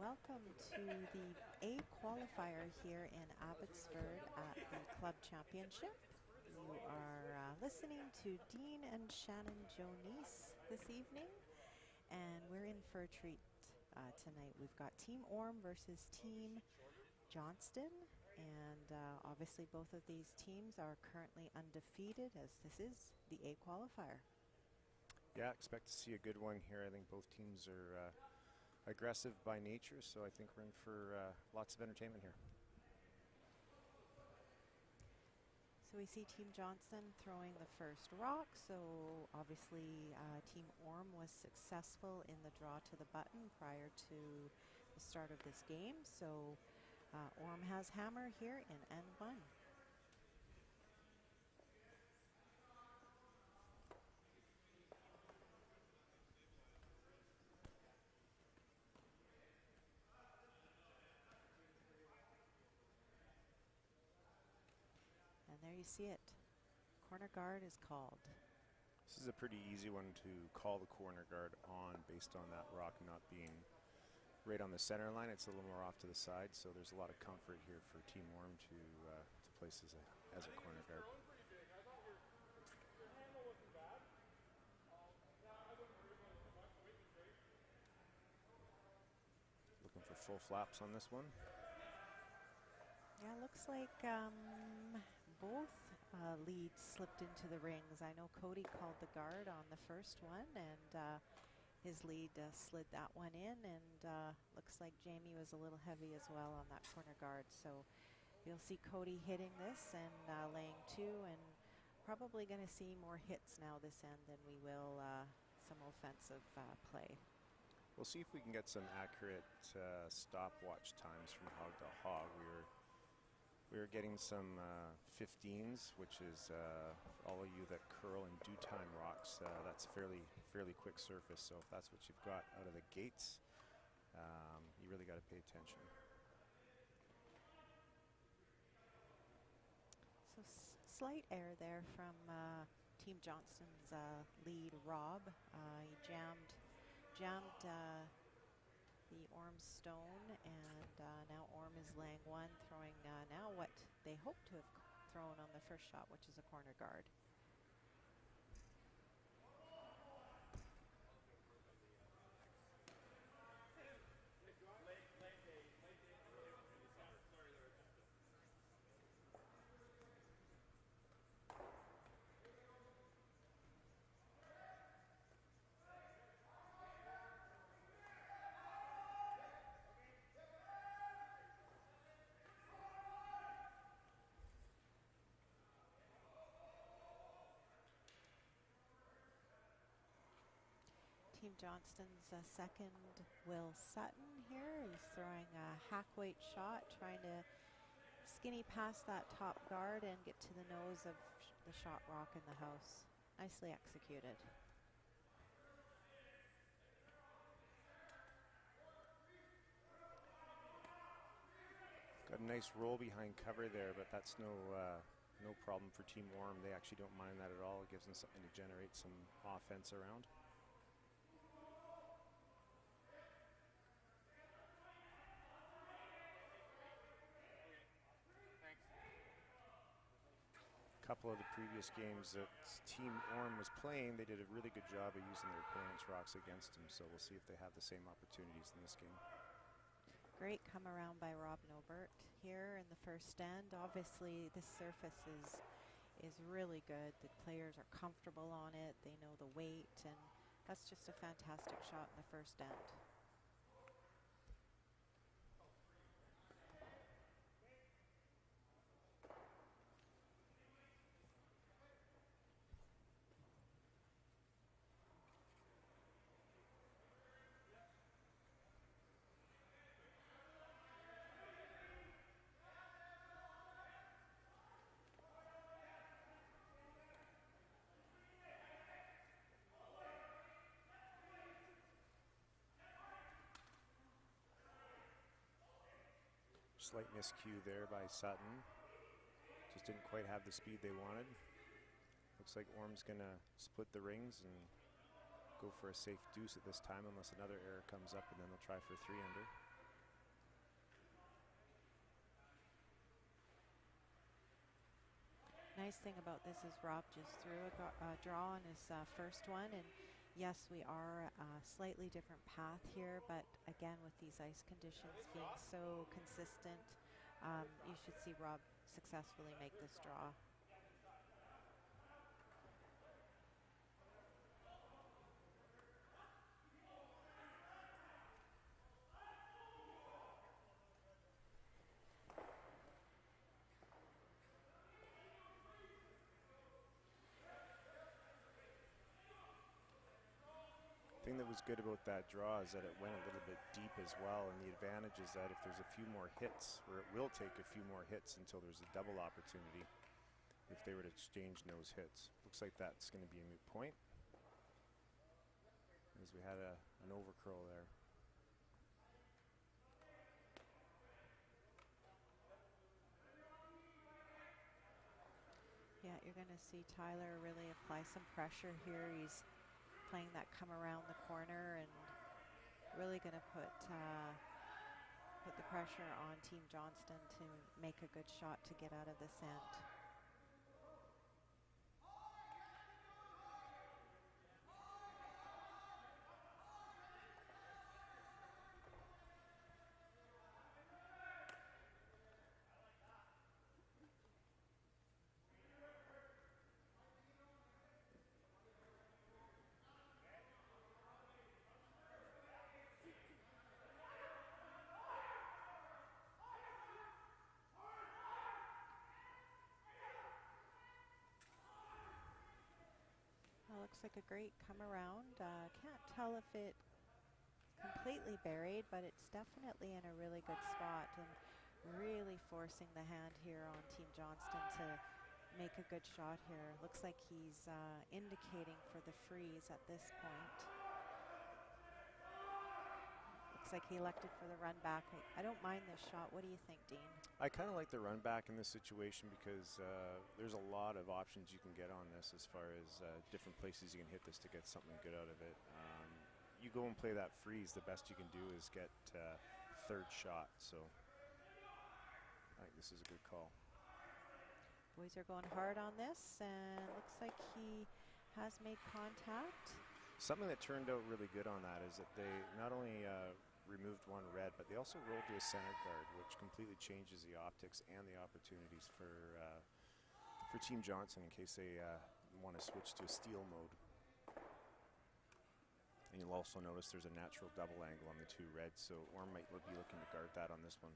welcome to the A qualifier here in Abbotsford at the Club Championship. You are listening to Dean and Shannon Jonice this evening, and we're in for a treat tonight. We've got Team Orme versus Team Johnston, and obviously both of these teams are currently undefeated, as this is the A qualifier. Yeah, expect to see a good one here. I think both teams are aggressive by nature, so I think we're in for lots of entertainment here. So we see Team Johnston throwing the first rock, so obviously Team Orme was successful in the draw to the button prior to the start of this game, so Orme has hammer here in N1. And there you see it. Corner guard is called. This is a pretty easy one to call the corner guard on based on that rock not being right on the center line. It's a little more off to the side, so there's a lot of comfort here for Team Orme to place as a corner guard. Looking for full flaps on this one. Yeah, looks like both leads slipped into the rings. I know Cody called the guard on the first one, and his lead slid that one in, and looks like Jamie was a little heavy as well on that corner guard. So you'll see Cody hitting this and laying two, and probably going to see more hits now this end than we will some offensive play. We'll see if we can get some accurate stopwatch times from hog to hog. We were getting some 15s, which is for all of you that curl and do time rocks. That's fairly quick surface. So if that's what you've got out of the gates, you really got to pay attention. So slight error there from Team Johnston's lead, Rob. He jammed the Orme stone, and now Orme is laying one, throwing now what they hope to have thrown on the first shot, which is a corner guard. Team Johnston's second, Will Sutton here. He's throwing a hack weight shot, trying to skinny past that top guard and get to the nose of the shot rock in the house. Nicely executed. Got a nice roll behind cover there, but that's no problem for Team Orme. They actually don't mind that at all. It gives them something to generate some offense around. Couple of the previous games that Team Orme was playing, they did a really good job of using their opponent's rocks against them, so we'll see if they have the same opportunities in this game. Great come around by Rob Nobert here in the first end. Obviously this surface is really good. The players are comfortable on it, they know the weight, and that's just a fantastic shot in the first end. Slight miscue there by Sutton. Just didn't quite have the speed they wanted. Looks like Orme's gonna split the rings and go for a safe deuce at this time unless another error comes up, and then they'll try for 3 under. Nice thing about this is Rob just threw a draw on his first one, and yes, we are a slightly different path here, but again, with these ice conditions being so consistent, you should see Rob successfully make this draw. The thing that was good about that draw is that it went a little bit deep as well, and the advantage is that if there's a few more hits, or it will take a few more hits until there's a double opportunity if they were to exchange nose hits. Looks like that's going to be a moot point, as we had an overcurl there. Yeah, you're going to see Tyler really apply some pressure here. He's playing that come around the corner and really going to put the pressure on Team Johnston to make a good shot to get out of this end. Looks like a great come around. Can't tell if it's completely buried, but it's definitely in a really good spot and really forcing the hand here on Team Johnston to make a good shot here. Looks like he's indicating for the freeze at this point. Looks like he elected for the run back. I don't mind this shot. What do you think, Dean? I kind of like the run back in this situation because there's a lot of options you can get on this as far as different places you can hit this to get something good out of it. You go and play that freeze, the best you can do is get third shot. So I think this is a good call. Boys are going hard on this, and looks like he has made contact. Something that turned out really good on that is that they not only removed one red, but they also rolled to a center guard, which completely changes the optics and the opportunities for Team Johnston in case they want to switch to a steal mode. And you'll also notice there's a natural double angle on the two reds, so Orme might be looking to guard that on this one.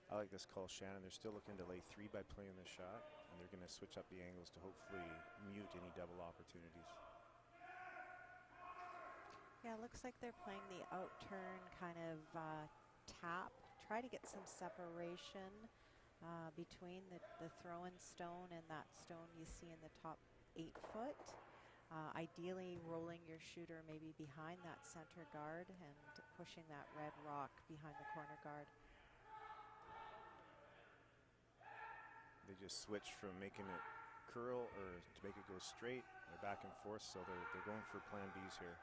I like this call, Shannon. They're still looking to lay 3 by playing this shot, and they're going to switch up the angles to hopefully mute any double opportunities. Yeah, it looks like they're playing the out turn kind of tap, try to get some separation between the throw-in stone and that stone you see in the top 8 foot. Ideally rolling your shooter maybe behind that center guard and pushing that red rock behind the corner guard. They just switch from making it curl or to make it go straight. They're back and forth, so they're going for plan Bs here.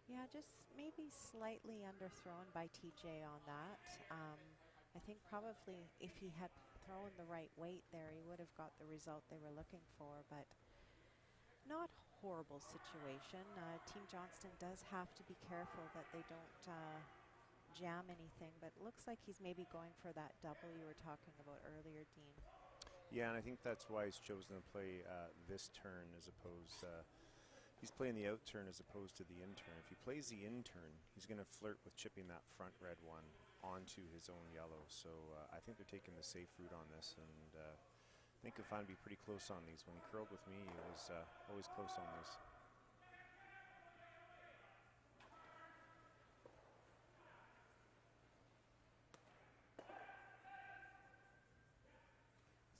Yeah, just maybe slightly underthrown by TJ on that. I think probably if he had thrown the right weight there, he would have got the result they were looking for, but not horrible situation. Team Johnston does have to be careful that they don't jam anything, but it looks like he's maybe going for that double you were talking about earlier, Dean. Yeah, and I think that's why he's chosen to play this turn as opposed he's playing the out turn as opposed to the in turn. If he plays the in turn, he's going to flirt with chipping that front red one onto his own yellow. So I think they're taking the safe route on this, and I think you'll find him be pretty close on these. When he curled with me, he was always close on these.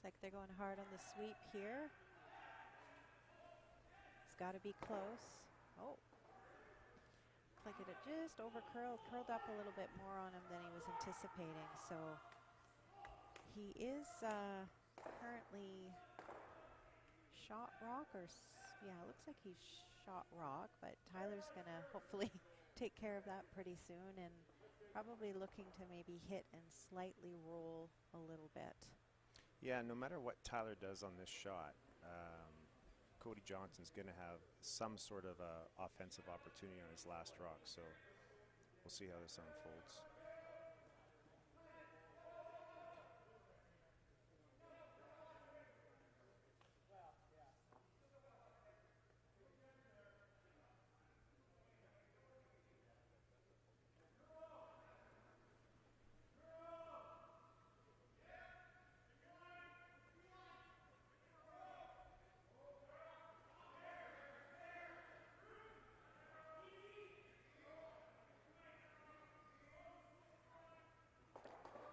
Looks like they're going hard on the sweep here. It's got to be close. Oh. Looks like it had just curled up a little bit more on him than he was anticipating. So he is currently shot rock, yeah, it looks like he's shot rock, but Tyler's gonna hopefully take care of that pretty soon and probably looking to maybe hit and slightly roll a little bit. Yeah, no matter what Tyler does on this shot, Cody Johnston's going to have some sort of offensive opportunity on his last rock, so we'll see how this unfolds.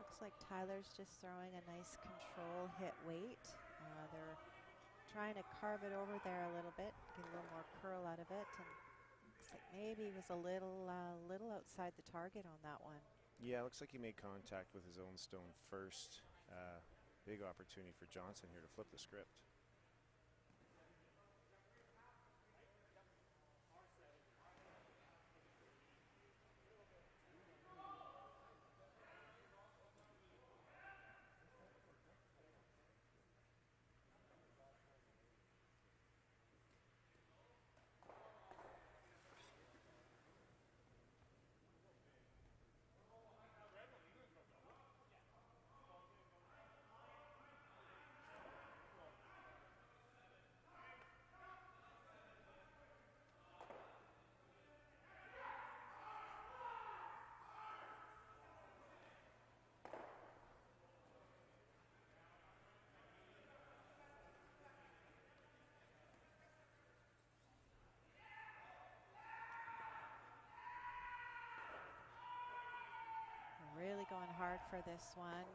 Looks like Tyler's just throwing a nice control hit weight. They're trying to carve it over there a little bit, get a little more curl out of it, and looks like maybe he was a little outside the target on that one. Yeah, looks like he made contact with his own stone first. Big opportunity for Johnston here to flip the script. Really going hard for this one.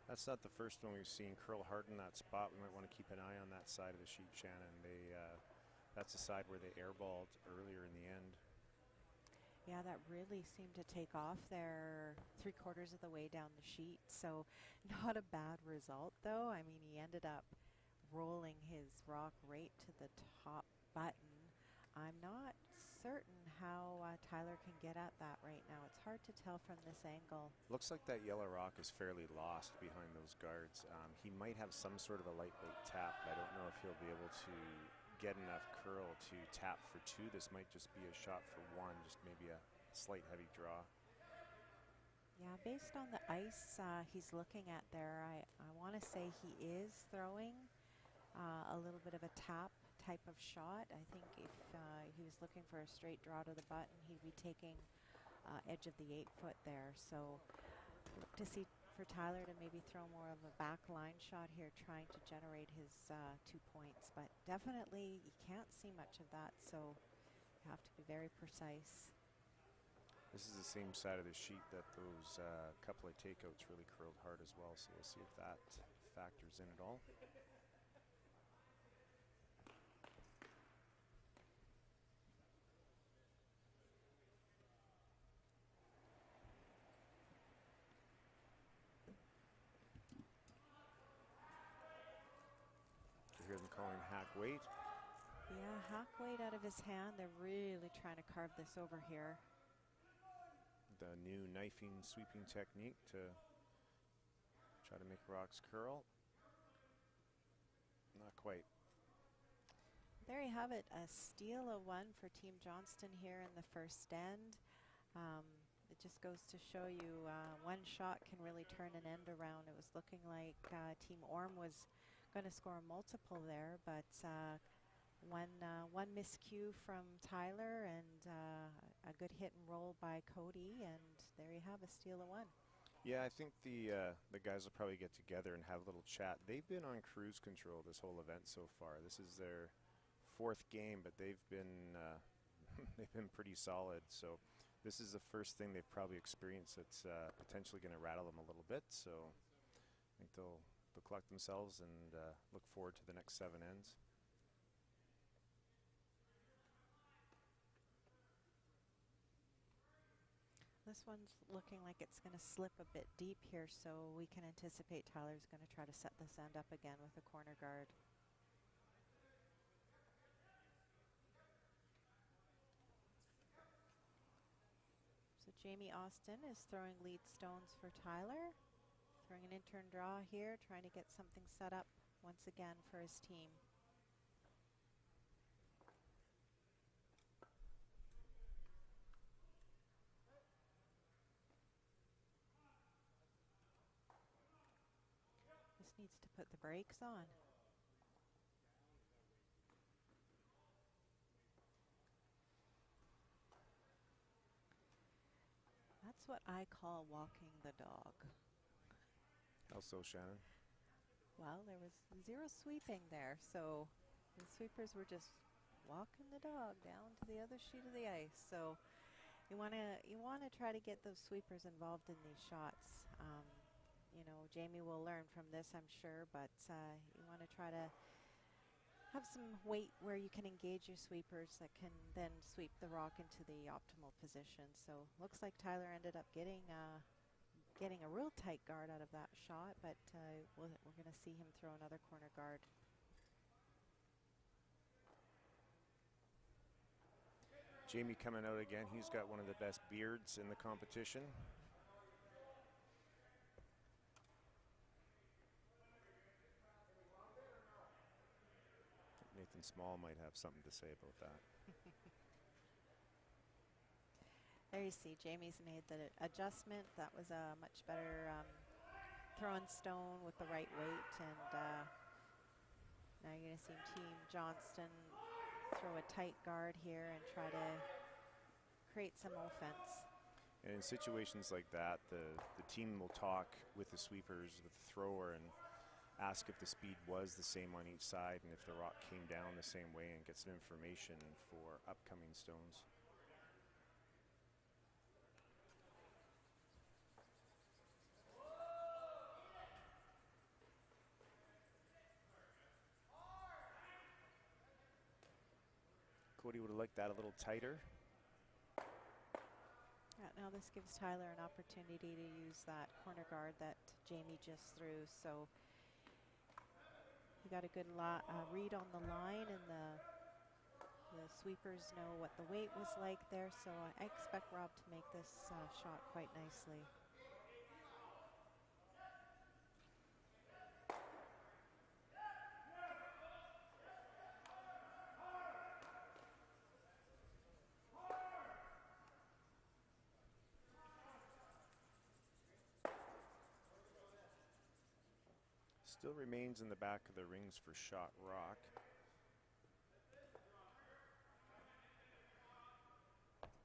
That's not the first one we've seen curl hard in that spot. We might want to keep an eye on that side of the sheet, Shannon. That's the side where they airballed earlier in the end. Yeah, that really seemed to take off there 3/4 of the way down the sheet. So not a bad result, though. I mean, he ended up rolling his rock right to the top button. I'm not certain how Tyler can get at that right now. It's hard to tell from this angle. Looks like that yellow rock is fairly lost behind those guards. He might have some sort of a lightweight tap. I don't know if he'll be able to get enough curl to tap for 2. This might just be a shot for 1, just maybe a slight heavy draw. Yeah, based on the ice he's looking at there, I want to say he is throwing a little bit of a tap type of shot. I think if he was looking for a straight draw to the button, he'd be taking edge of the 8-foot there. So look to see for Tyler to maybe throw more of a back line shot here, trying to generate his 2 points. But definitely you can't see much of that, so you have to be very precise. This is the same side of the sheet that those couple of takeouts really curled hard as well, so we'll see if that factors in at all. You hear them calling hack weight. Yeah, hack weight out of his hand. They're really trying to carve this over here. The new knifing sweeping technique to try to make rocks curl. Not quite. There you have it, a steal of 1 for Team Johnston here in the first end. It just goes to show you one shot can really turn an end around. It was looking like Team Orme was going to score a multiple there, but one miscue from Tyler and a good hit and roll by Cody, and there you have a steal of 1. Yeah, I think the guys will probably get together and have a little chat. They've been on cruise control this whole event so far. This is their 4th game, but they've been they've been pretty solid. So this is the first thing they've probably experienced that's potentially going to rattle them a little bit. So I think they'll collect themselves and look forward to the next 7 ends. this one's looking like it's going to slip a bit deep here, so we can anticipate Tyler's going to try to set this end up again with a corner guard. So Jamie Austin is throwing lead stones for Tyler, throwing an in-turn draw here, trying to get something set up once again for his team. Just needs to put the brakes on. That's what I call walking the dog. How so, Shannon? Well, there was zero sweeping there, so the sweepers were just walking the dog down to the other sheet of the ice. So you want to try to get those sweepers involved in these shots. You know, Jamie will learn from this, I'm sure, but you want to try to have some weight where you can engage your sweepers that can then sweep the rock into the optimal position. So looks like Tyler ended up getting a real tight guard out of that shot, but we're going to see him throw another corner guard. Jamie coming out again. He's got one of the best beards in the competition. Nathan Small might have something to say about that. There you see, Jamie's made the adjustment. That was a much better throwing stone with the right weight, and now you're going to see Team Johnston throw a tight guard here and try to create some offense. And in situations like that, the team will talk with the sweepers, with the thrower, and ask if the speed was the same on each side and if the rock came down the same way, and get some information for upcoming stones. Cody would have liked that a little tighter. Now this gives Tyler an opportunity to use that corner guard that Jamie just threw. So he got a good read on the line, and the sweepers know what the weight was like there. So I expect Rob to make this shot quite nicely. Still remains in the back of the rings for shot rock.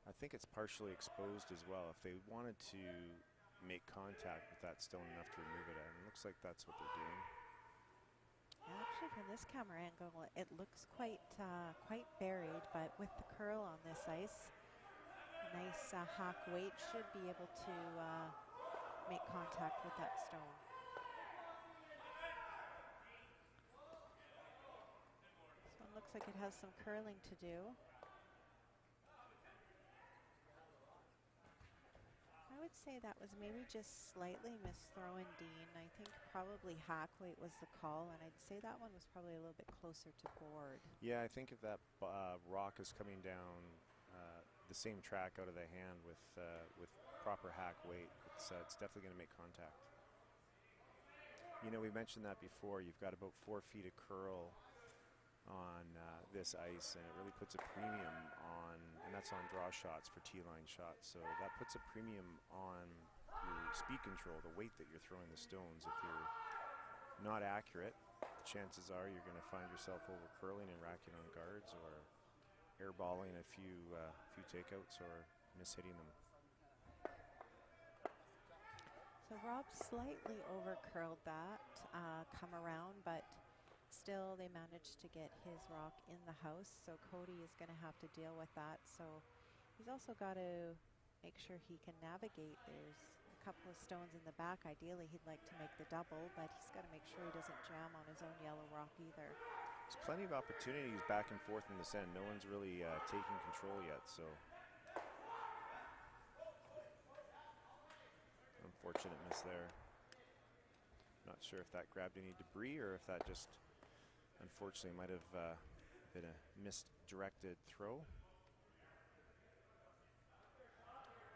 I think it's partially exposed as well. If they wanted to make contact with that stone enough to remove it, and it looks like that's what they're doing. Actually, from this camera angle, it looks quite buried, but with the curl on this ice, a nice hack weight should be able to make contact with that stone. This one looks like it has some curling to do. I would say that was maybe just slightly misthrowing, Dean. I think probably hack weight was the call, and I'd say that one was probably a little bit closer to board. Yeah, I think if that rock is coming down the same track out of the hand with proper hack weight, it's definitely going to make contact. You know, we mentioned that before. You've got about 4 feet of curl on this ice, and it really puts a premium on, and that's on draw shots for T-line shots. So that puts a premium on your speed control, the weight that you're throwing the stones. If you're not accurate, chances are you're going to find yourself over curling and racking on guards, or airballing a few takeouts, or mishitting them. So Rob slightly over curled that come around, but still they managed to get his rock in the house. So Cody is going to have to deal with that. So he's also got to make sure he can navigate. There's a couple of stones in the back. Ideally, he'd like to make the double, but he's got to make sure he doesn't jam on his own yellow rock either. There's plenty of opportunities back and forth in this end. No one's really taking control yet, so. unfortunate miss there. Not sure if that grabbed any debris or if that just unfortunately might have been a misdirected throw.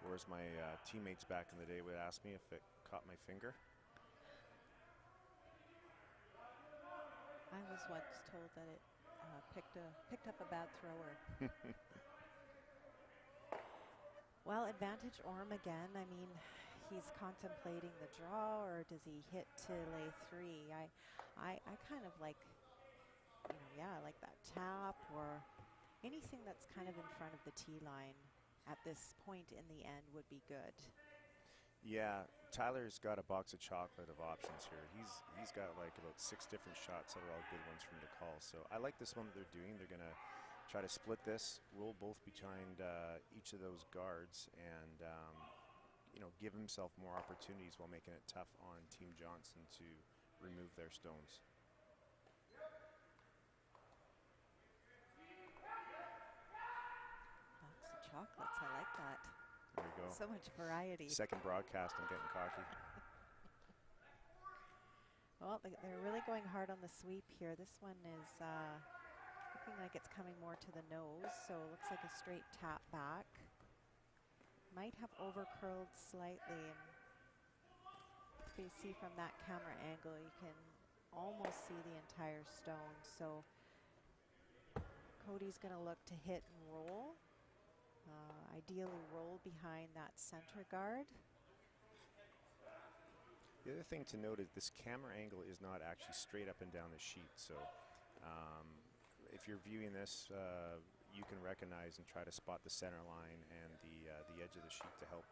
Whereas my teammates back in the day would ask me if it caught my finger. I was once told that it picked up a bad thrower. Well, advantage Orme again. I mean, he's contemplating the draw, or does he hit to lay 3? I kind of like, I like that tap or anything that's kind of in front of the tee line at this point in the end would be good. Yeah, Tyler's got a box of chocolate of options here. He's got like about 6 different shots that are all good ones from the call. So I like this one that they're doing. They're gonna try to split this, roll both behind each of those guards, and give himself more opportunities while making it tough on Team Johnston to remove their stones. Box of chocolates, I like that. There you go. So much variety. Second broadcast, I'm getting cocky. Well, they're really going hard on the sweep here. This one is looking like it's coming more to the nose, so it looks like a straight tap back. Might have over-curled slightly, and if you see from that camera angle, you can almost see the entire stone. So Cody's going to look to hit and roll. Ideally roll behind that center guard. The other thing to note is this camera angle is not actually straight up and down the sheet. So if you're viewing this, you can recognize and try to spot the center line and the edge of the sheet to help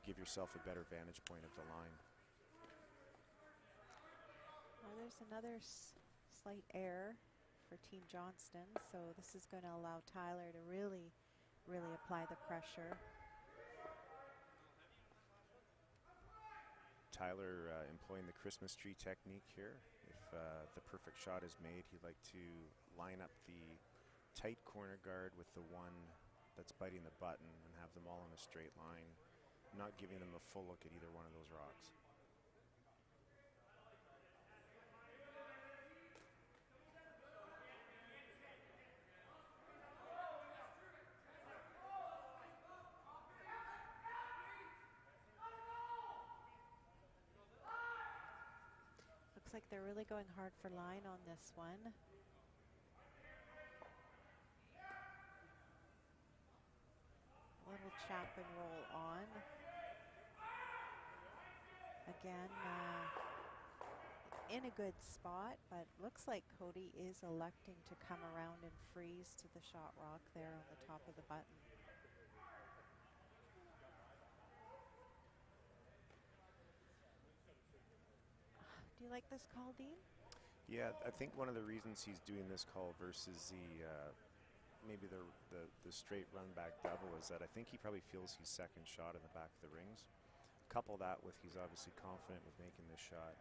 give yourself a better vantage point of the line. Well, there's another slight error for Team Johnston, so this is going to allow Tyler to really apply the pressure. Tyler employing the Christmas tree technique here. If the perfect shot is made, he'd like to line up the tight corner guard with the one that's biting the button and have them all in a straight line, not giving them a full look at either one of those rocks. Looks like they're really going hard for line on this one. Little chap and roll on. Again, in a good spot, but looks like Cody is electing to come around and freeze to the shot rock there on the top of the button. Do you like this call, Dean? Yeah, I think one of the reasons he's doing this call versus the maybe the straight run back double is that I think he probably feels he's second shot in the back of the rings. Couple that with he's obviously confident with making this shot.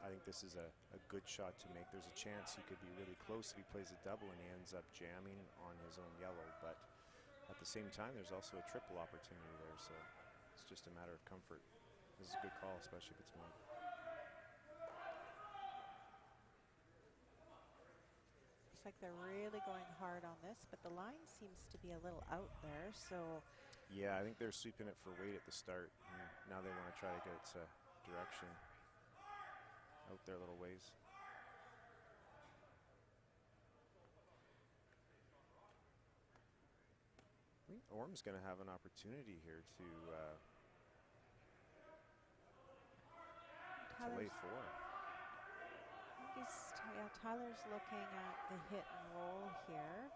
I think this is a good shot to make. There's a chance he could be really close if he plays a double and he ends up jamming on his own yellow, but at the same time there's also a triple opportunity there, so it's just a matter of comfort. This is a good call, especially if it's made. Like they're really going hard on this, but the line seems to be a little out there, so yeah, I think they're sweeping it for weight at the start, and now they want to try to get its direction out there a little ways. I think Orme's going to have an opportunity here to lay 4. Tyler's looking at the hit and roll here.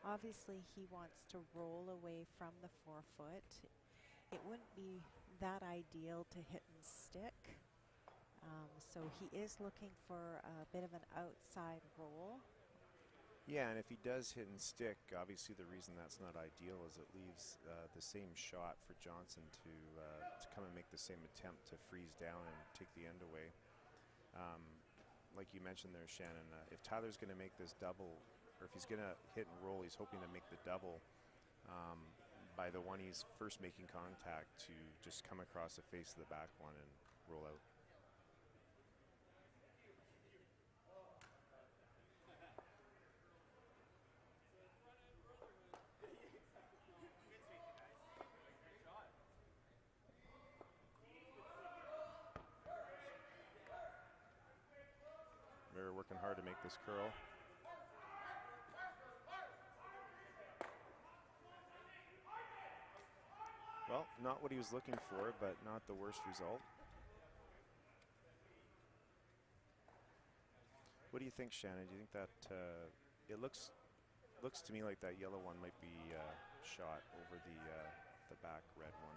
Obviously, he wants to roll away from the 4-foot. It wouldn't be that ideal to hit and stick. So he is looking for a bit of an outside roll. Yeah, and if he does hit and stick, obviously the reason that's not ideal is it leaves the same shot for Johnston to come and make the same attempt to freeze down and take the end away. Like you mentioned there, Shannon, if Tyler's going to make this double, or if he's going to hit and roll, he's hoping to make the double. by the one he's first making contact to just come across the face of the back one and roll out. They're working hard to make this curl. Well, not what he was looking for, but not the worst result. What do you think, Shannon? Do you think that it looks to me like that yellow one might be shot over the back red one?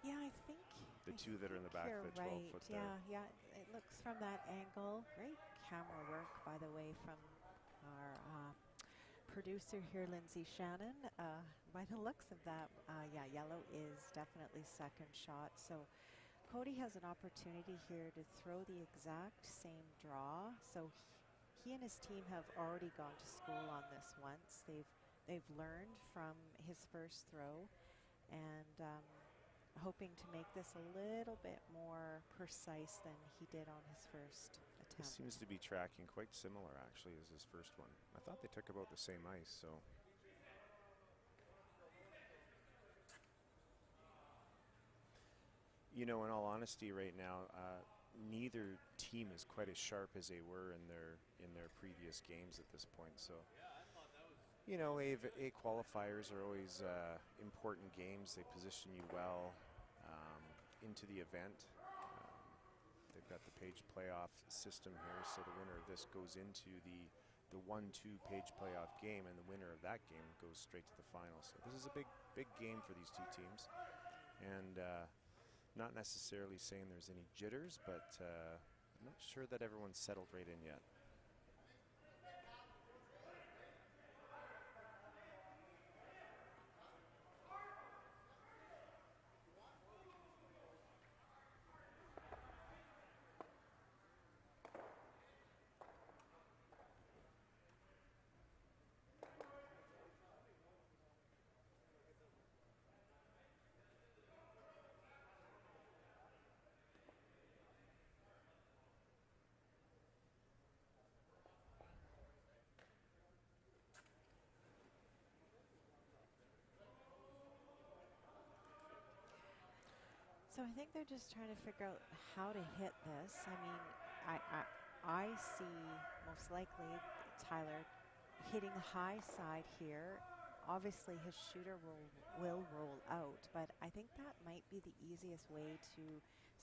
Yeah, I think the two that are in the back of the 12 foot there. Yeah, it looks from that angle. Great camera work, by the way, from our producer here, Lindsay Shannon. By the looks of that, yeah, yellow is definitely second shot. So Cody has an opportunity here to throw the exact same draw. So he and his team have already gone to school on this once. They've learned from his first throw, and hoping to make this a little bit more precise than he did on his first attempt. This seems to be tracking quite similar, actually, as his first one. I thought they took about the same ice, so. You know, in all honesty, right now, neither team is quite as sharp as they were in their previous games at this point. So, you know, A qualifiers are always important games. They position you well into the event. They've got the page playoff system here, so the winner of this goes into the 1-2 page playoff game, and the winner of that game goes straight to the final. So this is a big game for these two teams, and not necessarily saying there's any jitters, but I'm not sure that everyone's settled right in yet. So I think they're just trying to figure out how to hit this. I mean, I see most likely Tyler hitting the high side here. Obviously his shooter will roll out, but I think that might be the easiest way to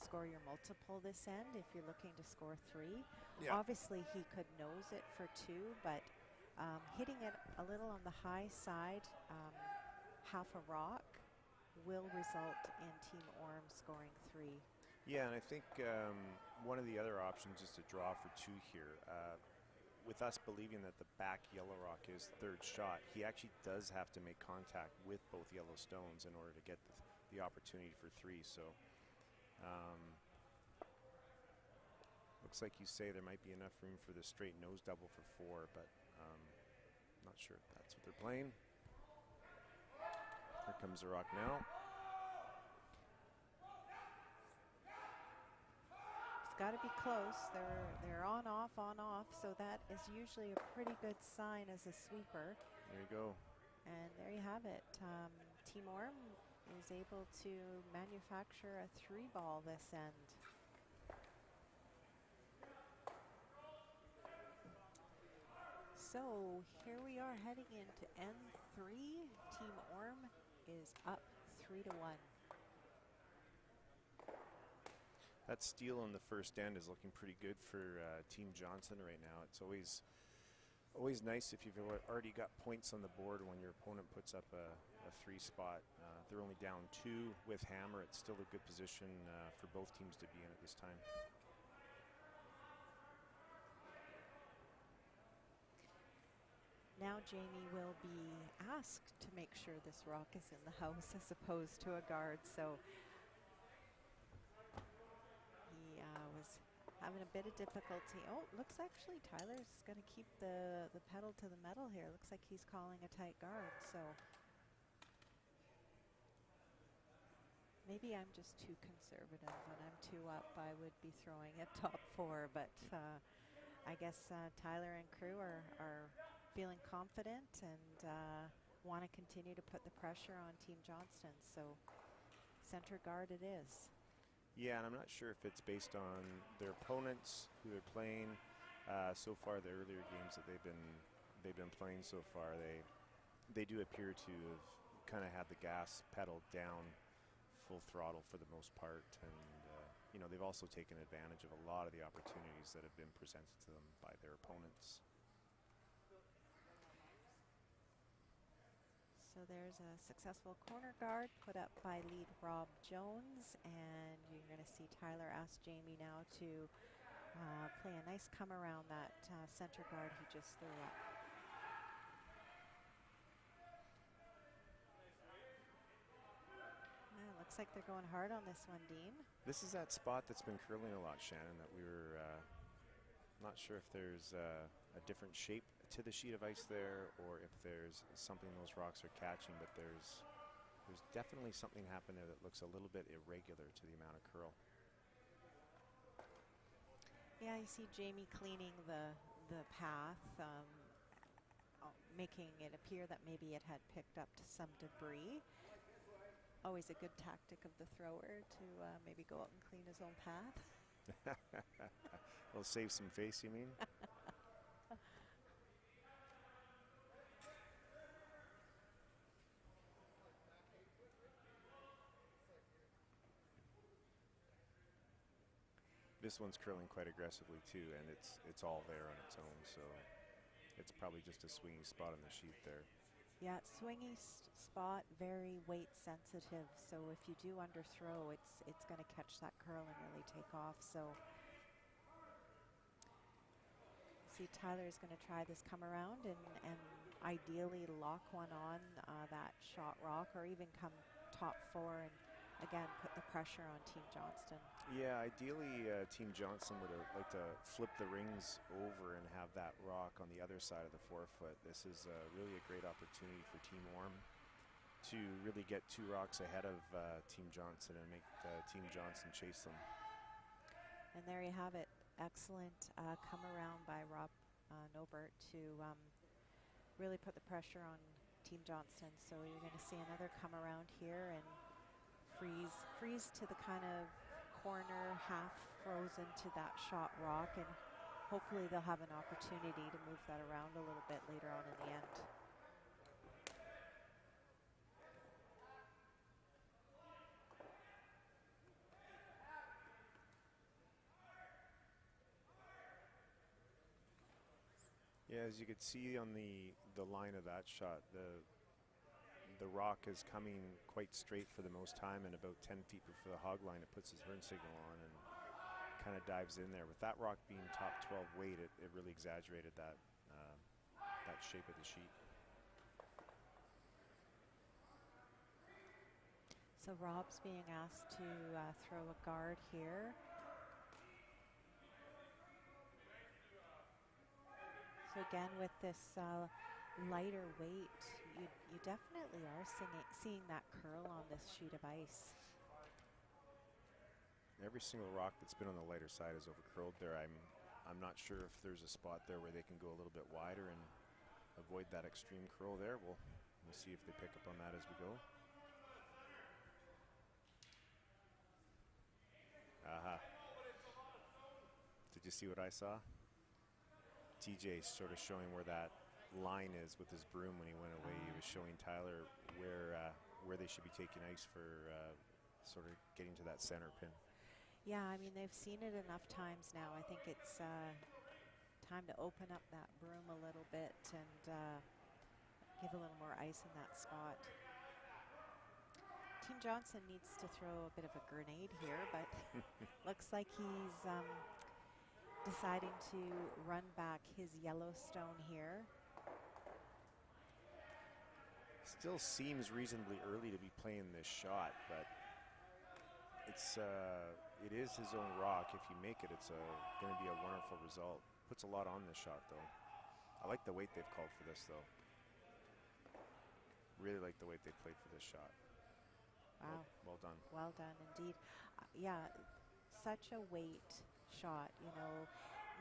score your multiple this end if you're looking to score 3. Yeah. Obviously he could nose it for 2, but hitting it a little on the high side, half a rock, will result in Team Orme scoring 3. Yeah, and I think one of the other options is to draw for 2 here. With us believing that the back yellow rock is third shot, he actually does have to make contact with both yellow stones in order to get the opportunity for 3. So looks like you say there might be enough room for the straight nose double for 4, but not sure if that's what they're playing. Here comes the rock now. It's got to be close. They're on, off, so that is usually a pretty good sign as a sweeper. There you go. And there you have it. Team Orme is able to manufacture a 3-ball this end. So here we are heading into N3. Team Orme is up 3-1. That steal in the first end is looking pretty good for Team Johnston right now. It's always nice if you've already got points on the board when your opponent puts up a 3 spot. They're only down 2 with hammer. It's still a good position for both teams to be in at this time. Now Jamie will be asked to make sure this rock is in the house as opposed to a guard. So he was having a bit of difficulty. Oh, looks actually Tyler's going to keep the pedal to the metal here. Looks like he's calling a tight guard. So Maybe I'm just too conservative. When I'm 2 up, I would be throwing a top 4, but I guess Tyler and crew are feeling confident and want to continue to put the pressure on Team Johnston. So center guard it is. Yeah, and I'm not sure if it's based on their opponents who they're playing. So far, the earlier games that they've been playing so far, they do appear to have kind of had the gas pedal down full throttle for the most part, and you know, they've also taken advantage of a lot of the opportunities that have been presented to them by their opponents. So there's a successful corner guard put up by lead Rob Jones, and you're going to see Tyler ask Jamie now to play a nice come around that center guard he just threw up. Looks like they're going hard on this one, Dean. This is that spot that's been curling a lot, Shannon, that we were not sure if there's a different shape to the sheet of ice there or if there's something those rocks are catching, but there's definitely something happening there that looks a little bit irregular to the amount of curl. Yeah, you see Jamie cleaning the path, making it appear that maybe it had picked up some debris. Always a good tactic of the thrower to maybe go out and clean his own path. Well, save some face, you mean? This one's curling quite aggressively too, and it's all there on its own, so it's probably just a swinging spot on the sheet there. Yeah, swingy spot, very weight sensitive. So if you do underthrow, it's going to catch that curl and really take off. So see, Tyler is going to try this come around and ideally lock one on that shot rock, or even come top 4 and again put the pressure on Team Johnston. Yeah, ideally Team Johnston would have liked to flip the rings over and have that rock on the other side of the forefoot. This is really a great opportunity for Team Orme to really get 2 rocks ahead of Team Johnston and make Team Johnston chase them. And there you have it. Excellent come around by Rob Nobert to really put the pressure on Team Johnston. So you're going to see another come around here and freeze to the kind of corner, half frozen to that shot rock, and hopefully they'll have an opportunity to move that around a little bit later on in the end. Yeah, as you could see on the line of that shot, the rock is coming quite straight for the most time, and about 10 feet before the hog line, it puts his horn signal on and kind of dives in there. With that rock being top 12 weight, it really exaggerated that that shape of the sheet. So Rob's being asked to throw a guard here. So again, with this lighter weight, you definitely are seeing that curl on this sheet of ice. Every single rock that's been on the lighter side is overcurled there. I'm not sure if there's a spot there where they can go a little bit wider and avoid that extreme curl there. We'll see if they pick up on that as we go. Aha. Did you see what I saw? TJ sort of showing where that line is with his broom when he went away. He was showing Tyler where they should be taking ice for sort of getting to that center pin. Yeah, I mean, they've seen it enough times now. I think it's time to open up that broom a little bit and give a little more ice in that spot. Team Johnston needs to throw a bit of a grenade here, but looks like he's deciding to run back his Yellowstone here. Still seems reasonably early to be playing this shot, but it is his own rock. If you make it, it's going to be a wonderful result. Puts a lot on this shot, though. I like the weight they've called for this, though. Really like the weight they played for this shot. Wow. Well done. Well done indeed. Yeah, such a weight shot, you know.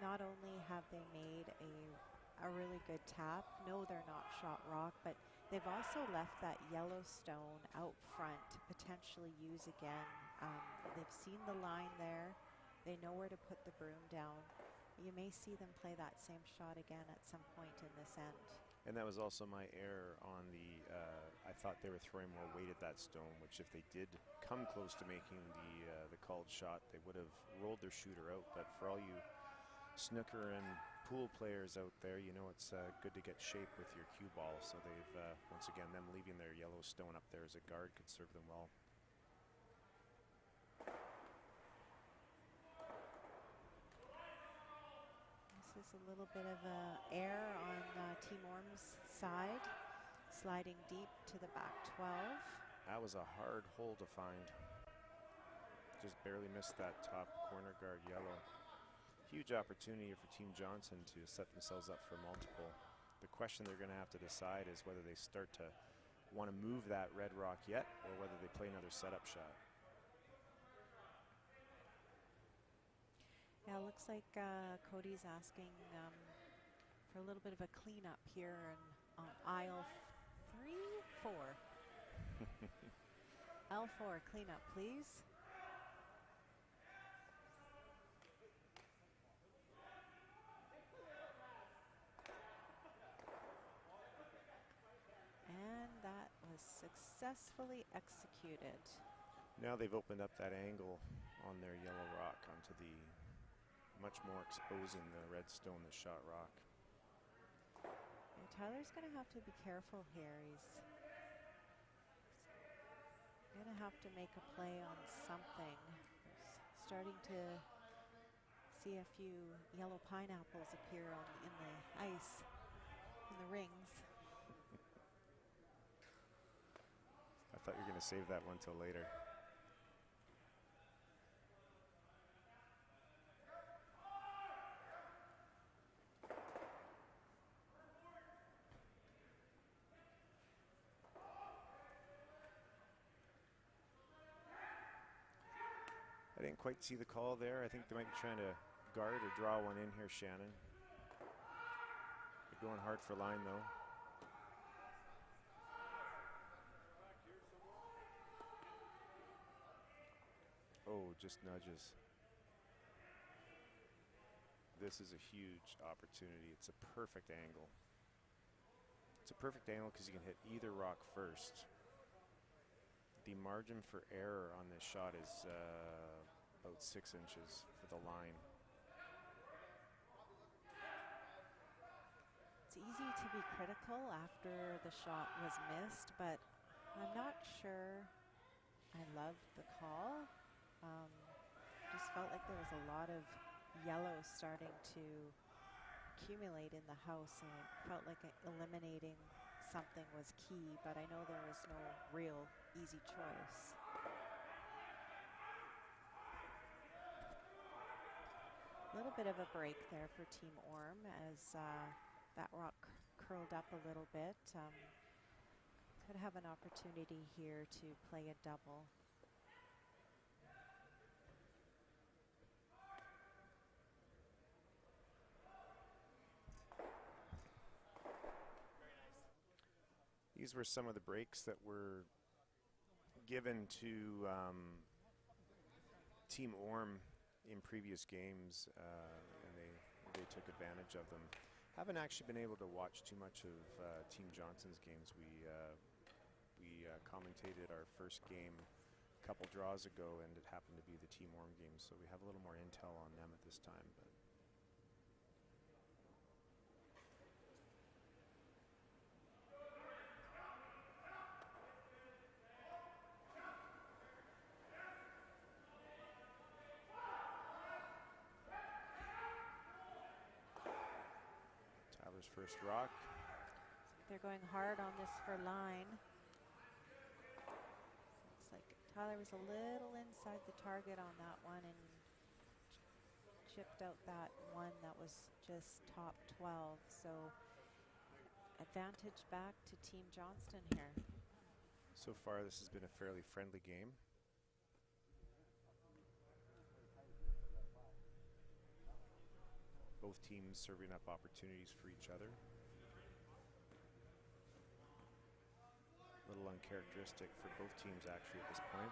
Not only have they made a really good tap, no, they're not shot rock, but they've also left that yellow stone out front to potentially use again. They've seen the line there. They know where to put the broom down. You may see them play that same shot again at some point in this end. And that was also my error on the, I thought they were throwing more weight at that stone, which if they did come close to making the called shot, they would have rolled their shooter out. But for all you snooker and pool players out there, you know it's good to get shape with your cue ball. So they've, once again, them leaving their yellow stone up there as a guard could serve them well. This is a little bit of air on Team Orme's side, sliding deep to the back 12. That was a hard hole to find. Just barely missed that top corner guard yellow. Huge opportunity for Team Johnston to set themselves up for multiple. The question they're going to have to decide is whether they start to want to move that red rock yet or whether they play another setup shot. Yeah, it looks like Cody's asking for a little bit of a cleanup here on aisle 4. Aisle 4, cleanup, please. And that was successfully executed. Now they've opened up that angle on their yellow rock onto the much more exposing the red stone, the shot rock. And Tyler's going to have to be careful here. He's going to have to make a play on something. He's starting to see a few yellow pineapples appear in the ice, in the rings. I thought you were going to save that one till later. I didn't quite see the call there. I think they might be trying to guard or draw one in here, Shannon. They're going hard for line, though. Oh, just nudges. This is a huge opportunity. It's a perfect angle. It's a perfect angle because you can hit either rock first. The margin for error on this shot is about 6 inches for the line. It's easy to be critical after the shot was missed, but I'm not sure I love the call. Just felt like there was a lot of yellow starting to accumulate in the house, and I felt like eliminating something was key, but I know there was no real easy choice. A little bit of a break there for Team Orme as that rock curled up a little bit. Could have an opportunity here to play a double. These were some of the breaks that were given to Team Orme in previous games, and they took advantage of them. Haven't actually been able to watch too much of Team Johnston's games. We commentated our first game a couple draws ago, and it happened to be the Team Orme game, so we have a little more intel on them at this time. But first rock. They're going hard on this for line. Looks like Tyler was a little inside the target on that one and chipped out that one that was just top 12. So advantage back to Team Johnston here. So far, this has been a fairly friendly game. Both teams serving up opportunities for each other. A little uncharacteristic for both teams actually at this point.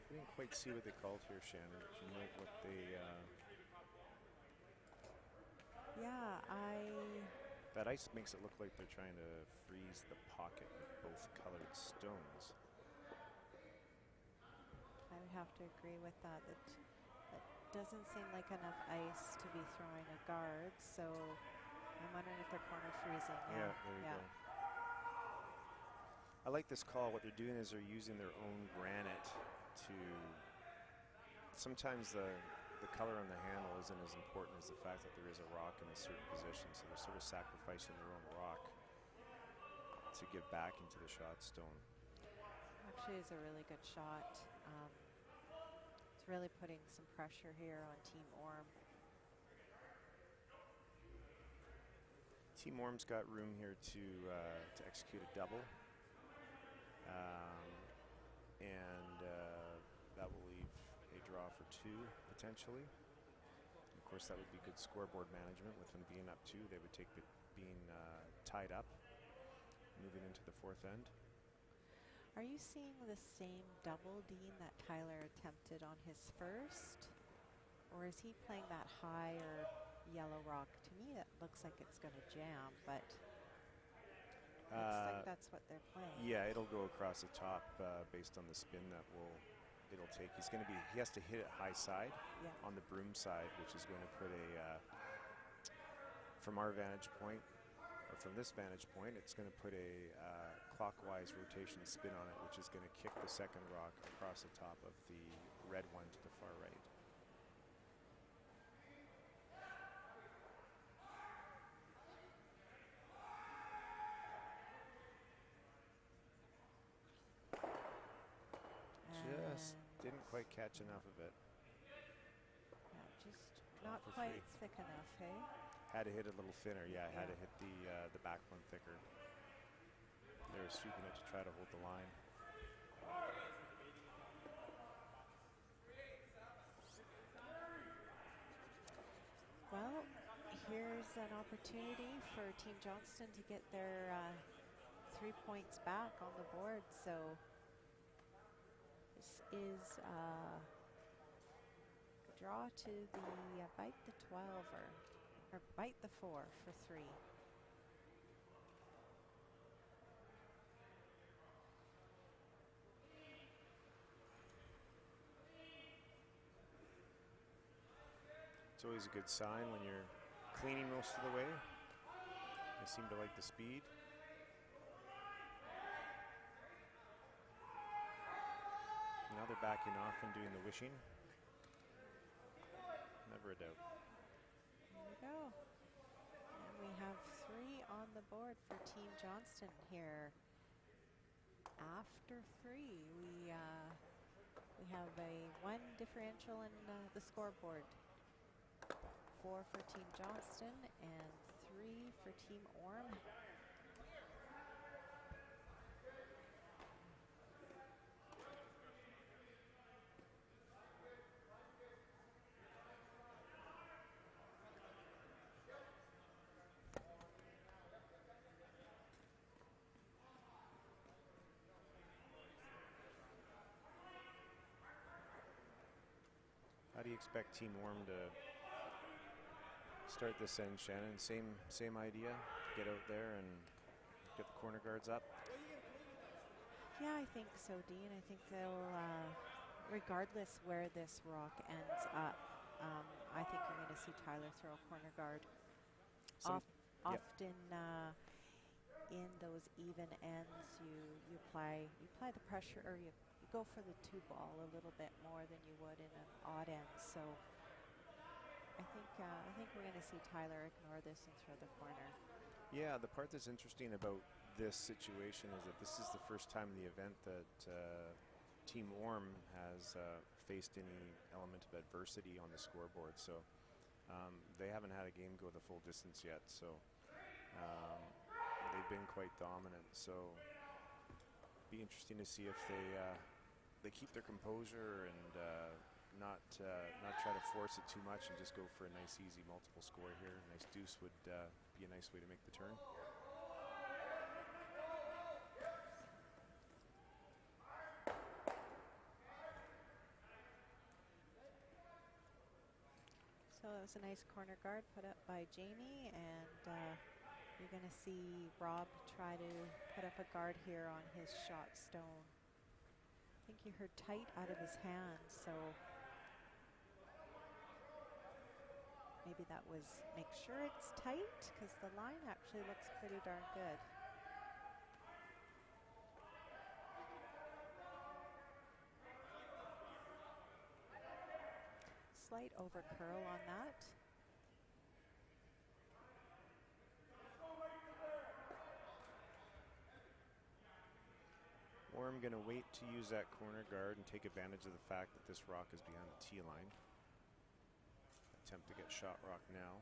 I didn't quite see what they called here, Shannon. Did you know what they... Yeah, That ice makes it look like they're trying to freeze the pocket with both colored stones. I would have to agree with that. That doesn't seem like enough ice to be throwing a guard, so I'm wondering if they're corner freezing. Yeah, there you go. I like this call. What they're doing is they're using their own granite to... Sometimes the color on the handle isn't as important as the fact that there is a rock in a certain position, so they're sort of sacrificing their own rock to get back into the shot stone. Actually, it's a really good shot. It's really putting some pressure here on Team Orme. Team Orme's got room here to execute a double, and that will leave a draw for 2 potentially. And of course, that would be good scoreboard management. With them being up 2, they would take being tied up, moving into the 4th end. Are you seeing the same double, Dean, that Tyler attempted on his first? Or is he playing that higher yellow rock? To me, it looks like it's going to jam, but looks like that's what they're playing. Yeah, it'll go across the top based on the spin that it'll take. He has to hit it high side on the broom side, which is going to put from our vantage point, or from this vantage point, it's going to put a clockwise rotation spin on it, which is going to kick the second rock across the top of the red one to the far right. Just didn't quite catch enough of it. Yeah, just not quite thick enough, hey? Had to hit a little thinner, yeah. Had to hit the back one thicker. They were sweeping it to try to hold the line. Well, here's an opportunity for Team Johnston to get their 3 points back on the board. So this is a draw to the bite the 12 or bite the 4 for 3. It's always a good sign when you're cleaning most of the way. They seem to like the speed. Now they're backing off and doing the wishing. Never a doubt. There we go. And we have 3 on the board for Team Johnston here. After 3, we have a 1 differential in the scoreboard. 4 for Team Johnston and 3 for Team Orme. How do you expect Team Orme to start this end, Shannon? Same idea? Get out there and get the corner guards up? Yeah, I think so, Dean. I think they'll, regardless where this rock ends up, I think you're going to see Tyler throw a corner guard. Often in those even ends, you apply the pressure, or you go for the 2 ball a little bit more than you would in an odd end. So I think we're going to see Tyler ignore this and throw the corner. Yeah, the part that's interesting about this situation is that this is the first time in the event that Team Orme has faced any element of adversity on the scoreboard. So they haven't had a game go the full distance yet. So they've been quite dominant. So be interesting to see if they keep their composure and not try to force it too much and just go for a nice, easy multiple score here. A nice deuce would be a nice way to make the turn. So that was a nice corner guard put up by Jamie, and you're going to see Rob try to put up a guard here on his shot stone. I think he heard tight out of his hands, so maybe that was make sure it's tight, because the line actually looks pretty darn good. Slight over curl on that. Orme going to wait to use that corner guard and take advantage of the fact that this rock is behind the tee line. Attempt to get shot rock now.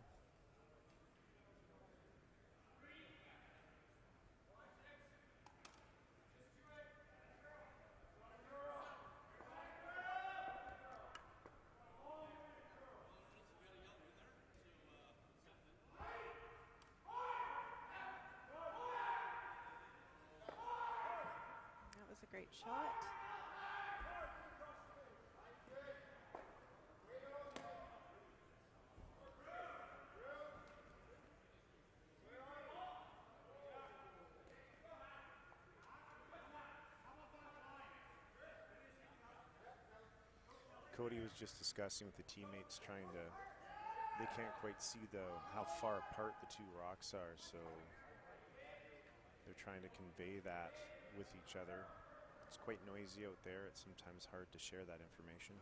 That was a great shot. Cody was just discussing with the teammates, they can't quite see how far apart the two rocks are, so they're trying to convey that with each other. It's quite noisy out there. It's sometimes hard to share that information.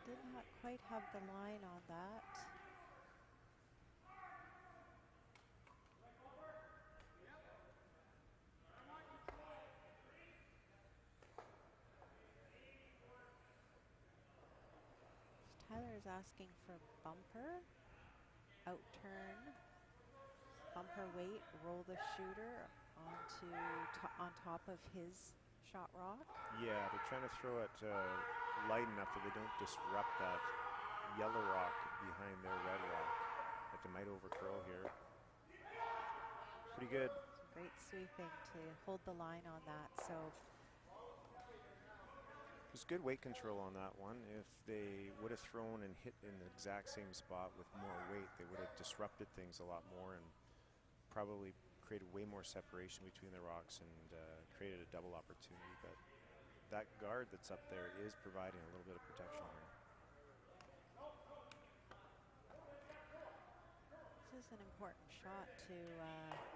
Did not quite have the line on that. Tyler is asking for bumper, out turn, bumper weight, roll the shooter on top of his shot rock. Yeah, they're trying to throw it light enough that they don't disrupt that yellow rock behind their red rock. But they might overcurl here. Pretty good. Great sweeping to hold the line on that. So there's good weight control on that one. If they would have thrown and hit in the exact same spot with more weight, they would have disrupted things a lot more and probably created way more separation between the rocks and created a double opportunity. But that guard that's up there is providing a little bit of protection here. this is an important shot to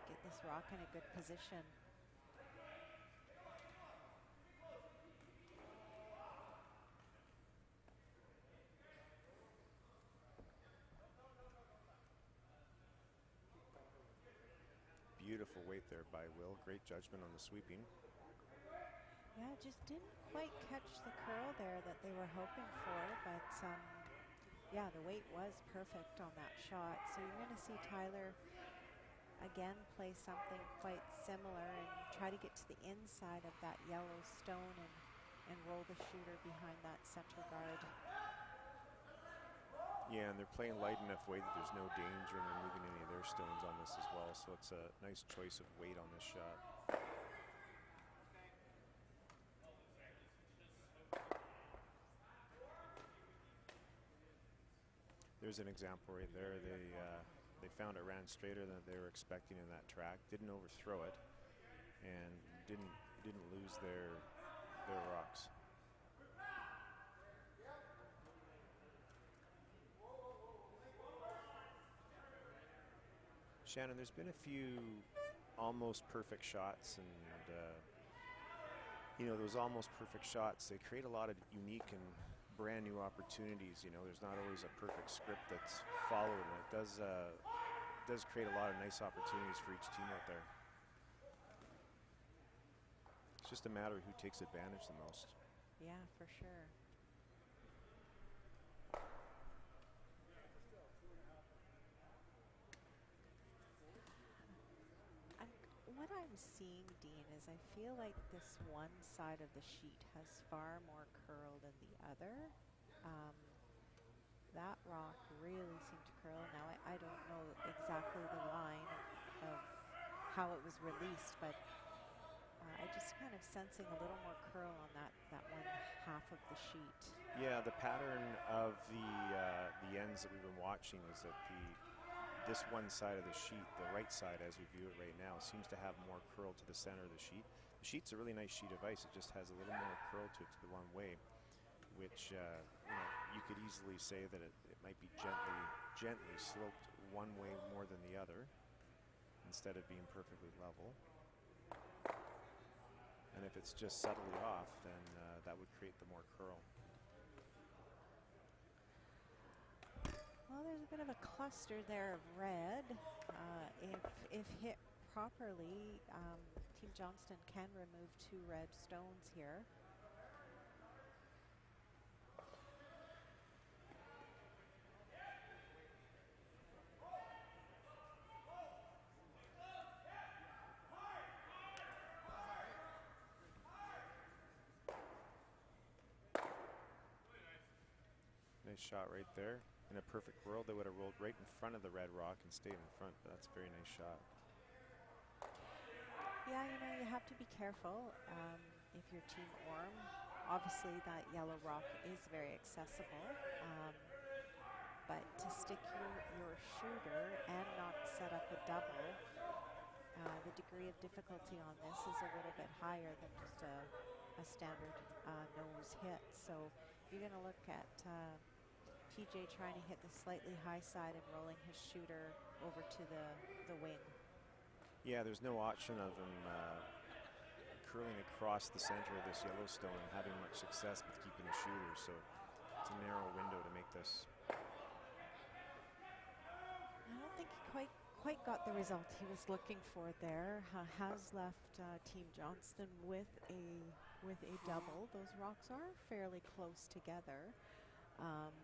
get this rock in a good position. Beautiful weight there by Will. Great judgment on the sweeping. Yeah, just didn't quite catch the curl there that they were hoping for, but yeah, the weight was perfect on that shot. So you're going to see Tyler again play something quite similar and try to get to the inside of that yellow stone and roll the shooter behind that center guard. Yeah, and they're playing light enough weight that there's no danger in removing any of their stones on this as well, so it's a nice choice of weight on this shot. There's an example right there. They found it ran straighter than they were expecting in that track, didn't overthrow it, and didn't lose their rocks. Shannon, there's been a few almost perfect shots, and you know, those almost perfect shots, they create a lot of unique and brand new opportunities. You know, there's not always a perfect script that's followed, and it does create a lot of nice opportunities for each team out there. It's just a matter of who takes advantage the most. Yeah, for sure. What I'm seeing, Dean, is I feel like this one side of the sheet has far more curl than the other. That rock really seemed to curl. Now, I don't know exactly the line of how it was released, but I just kind of sensing a little more curl on that one half of the sheet. Yeah, the pattern of the ends that we've been watching is that this one side of the sheet, the right side as we view it right now, seems to have more curl to the center of the sheet. The sheet's a really nice sheet of ice. It just has a little more curl to it to the one way, which you know, you could easily say that it might be gently sloped one way more than the other instead of being perfectly level. And if it's just subtly off, then that would create the more curl. Well, there's a bit of a cluster there of red. If hit properly, Team Johnston can remove 2 red stones here. Nice shot right there. In a perfect world, they would have rolled right in front of the red rock and stayed in front, but that's a very nice shot. Yeah, you know, you have to be careful if you're Team Orme. Obviously, that yellow rock is very accessible, but to stick your shooter and not set up a double, the degree of difficulty on this is a little bit higher than just a standard nose hit. So you're going to look at TJ trying to hit the slightly high side and rolling his shooter over to the wing. Yeah, there's no option of him curling across the center of this Yellowstone and having much success with keeping the shooter, so it's a narrow window to make this. I don't think he quite got the result he was looking for there. Has left Team Johnston with a double. Those rocks are fairly close together. And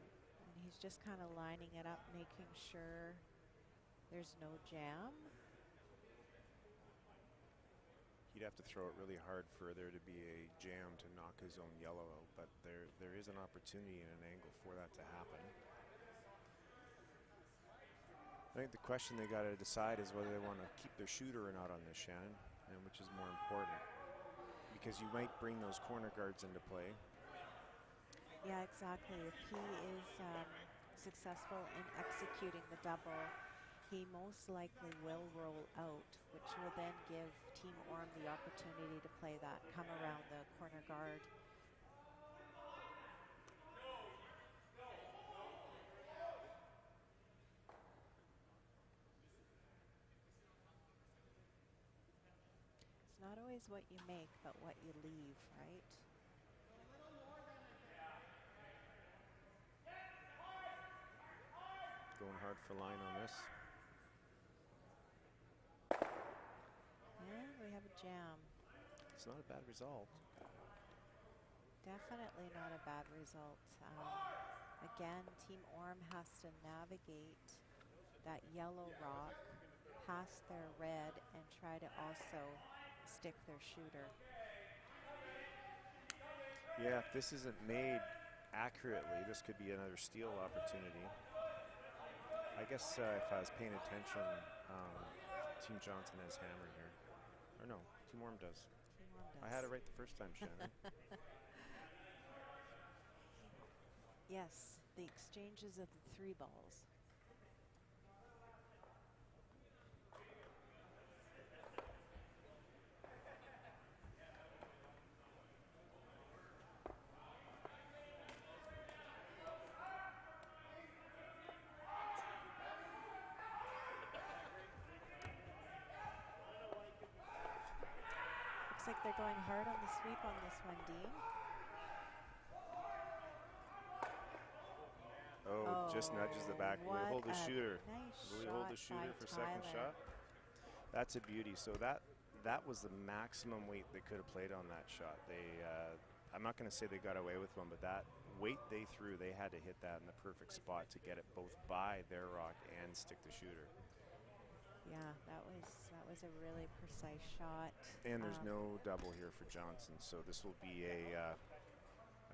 he's just kind of lining it up, making sure there's no jam. He'd have to throw it really hard for there to be a jam to knock his own yellow out, but there is an opportunity and an angle for that to happen. I think the question they got to decide is whether they want to keep their shooter or not on this, Shannon, and which is more important, because you might bring those corner guards into play. Yeah, exactly. If he is successful in executing the double, he most likely will roll out, which will then give Team Orme the opportunity to play that come around the corner guard. It's not always what you make, but what you leave, right? Going hard for line on this. And we have a jam. It's not a bad result. Definitely not a bad result. Again, Team Orme has to navigate that yellow rock past their red and try to also stick their shooter. Yeah, if this isn't made accurately, this could be another steal opportunity. I guess if I was paying attention, Team Johnston has hammer here. Or no, Team Orme does. Team Orme does. I had it right the first time, Shannon. Yes, the exchanges of the 3 balls. like they're going hard on the sweep on this one, Dean. Oh, just nudges the back. Will he hold the shooter? Nice Will he hold the shooter for second shot? That's a beauty. So that was the maximum weight they could have played on that shot. I'm not going to say they got away with one, but that weight they threw, they had to hit that in the perfect spot to get it both by their rock and stick the shooter. Yeah, that was a really precise shot. And there's no double here for Johnston, so this will be a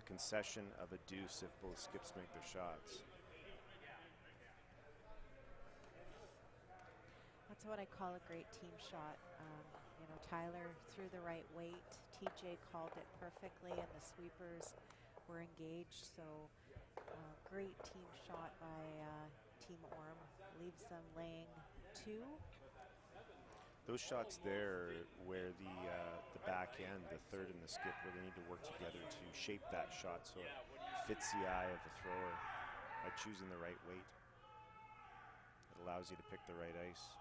concession of a deuce if both skips make their shots. That's what I call a great team shot. You know, Tyler threw the right weight. TJ called it perfectly, and the sweepers were engaged. So great team shot by Team Orme. Leaves them laying 2. Those shots there where the back end, the third and the skip, where they need to work together to shape that shot so it fits the eye of the thrower by choosing the right weight. It allows you to pick the right ice.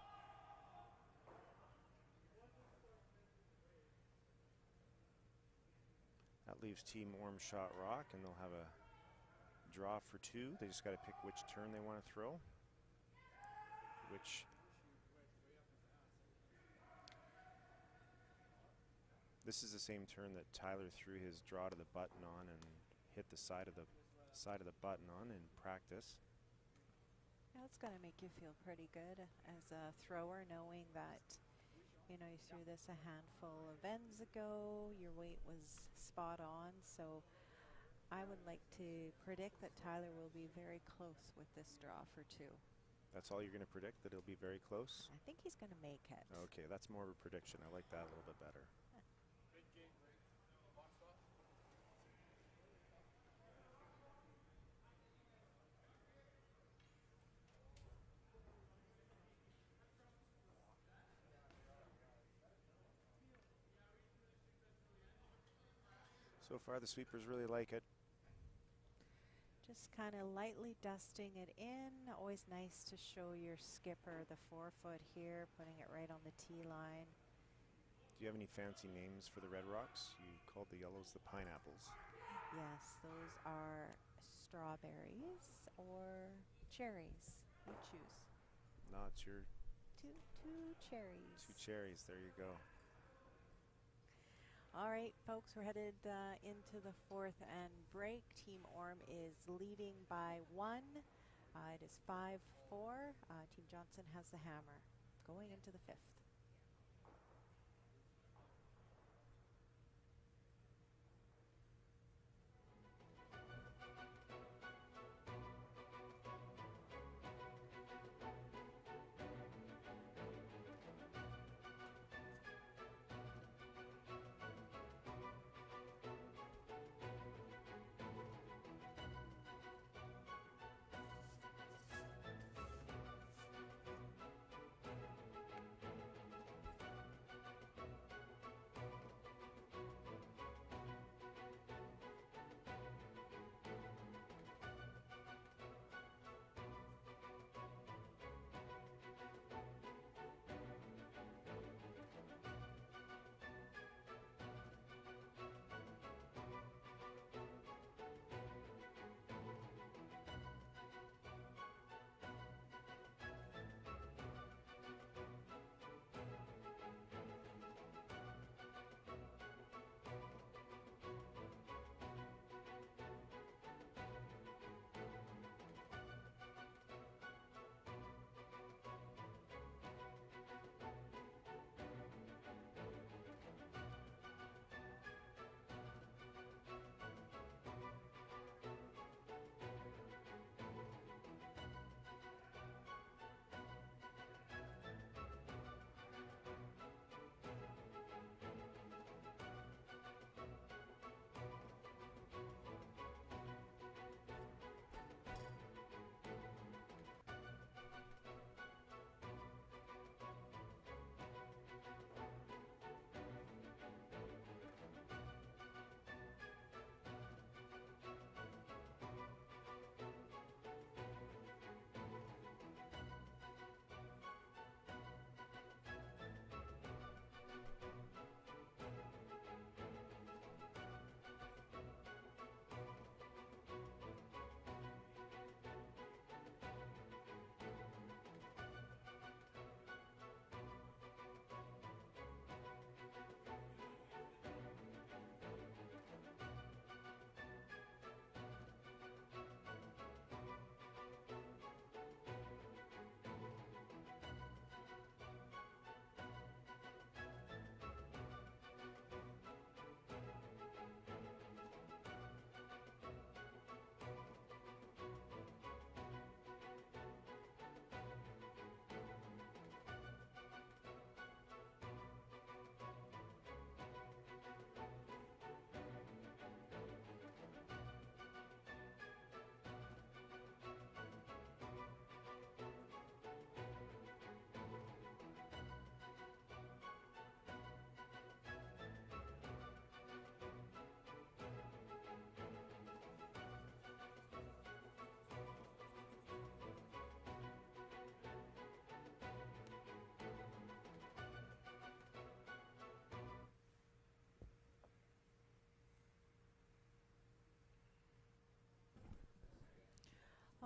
That leaves Team Orme shot rock, and they'll have a draw for 2. They just got to pick which turn they want to throw. This is the same turn that Tyler threw his draw to the button on and hit the side of the button on in practice. That's going to make you feel pretty good as a thrower, knowing that, you know, you threw this a handful of ends ago, your weight was spot on. So I would like to predict that Tyler will be very close with this draw for 2. That's all you're going to predict, that it'll be very close? I think he's going to make it. Okay, that's more of a prediction. I like that a little bit better. So far, the sweepers really like it. Just kind of lightly dusting it in. Always nice to show your skipper the 4-foot here, putting it right on the tee line. Do you have any fancy names for the Red Rocks? You called the yellows the pineapples. Yes, those are strawberries or cherries. You choose. No, it's your... Two cherries. 2 cherries, there you go. All right, folks, we're headed into the 4th and break. Team Orme is leading by 1. It is 5-4. Team Johnston has the hammer going into the 5th.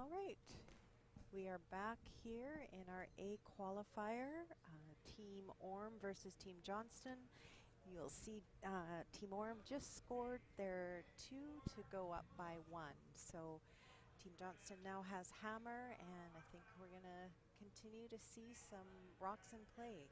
All right, we are back here in our A qualifier, Team Orme versus Team Johnston. You'll see Team Orme just scored their 2 to go up by 1. So Team Johnston now has hammer, and I think we're going to continue to see some rocks in play.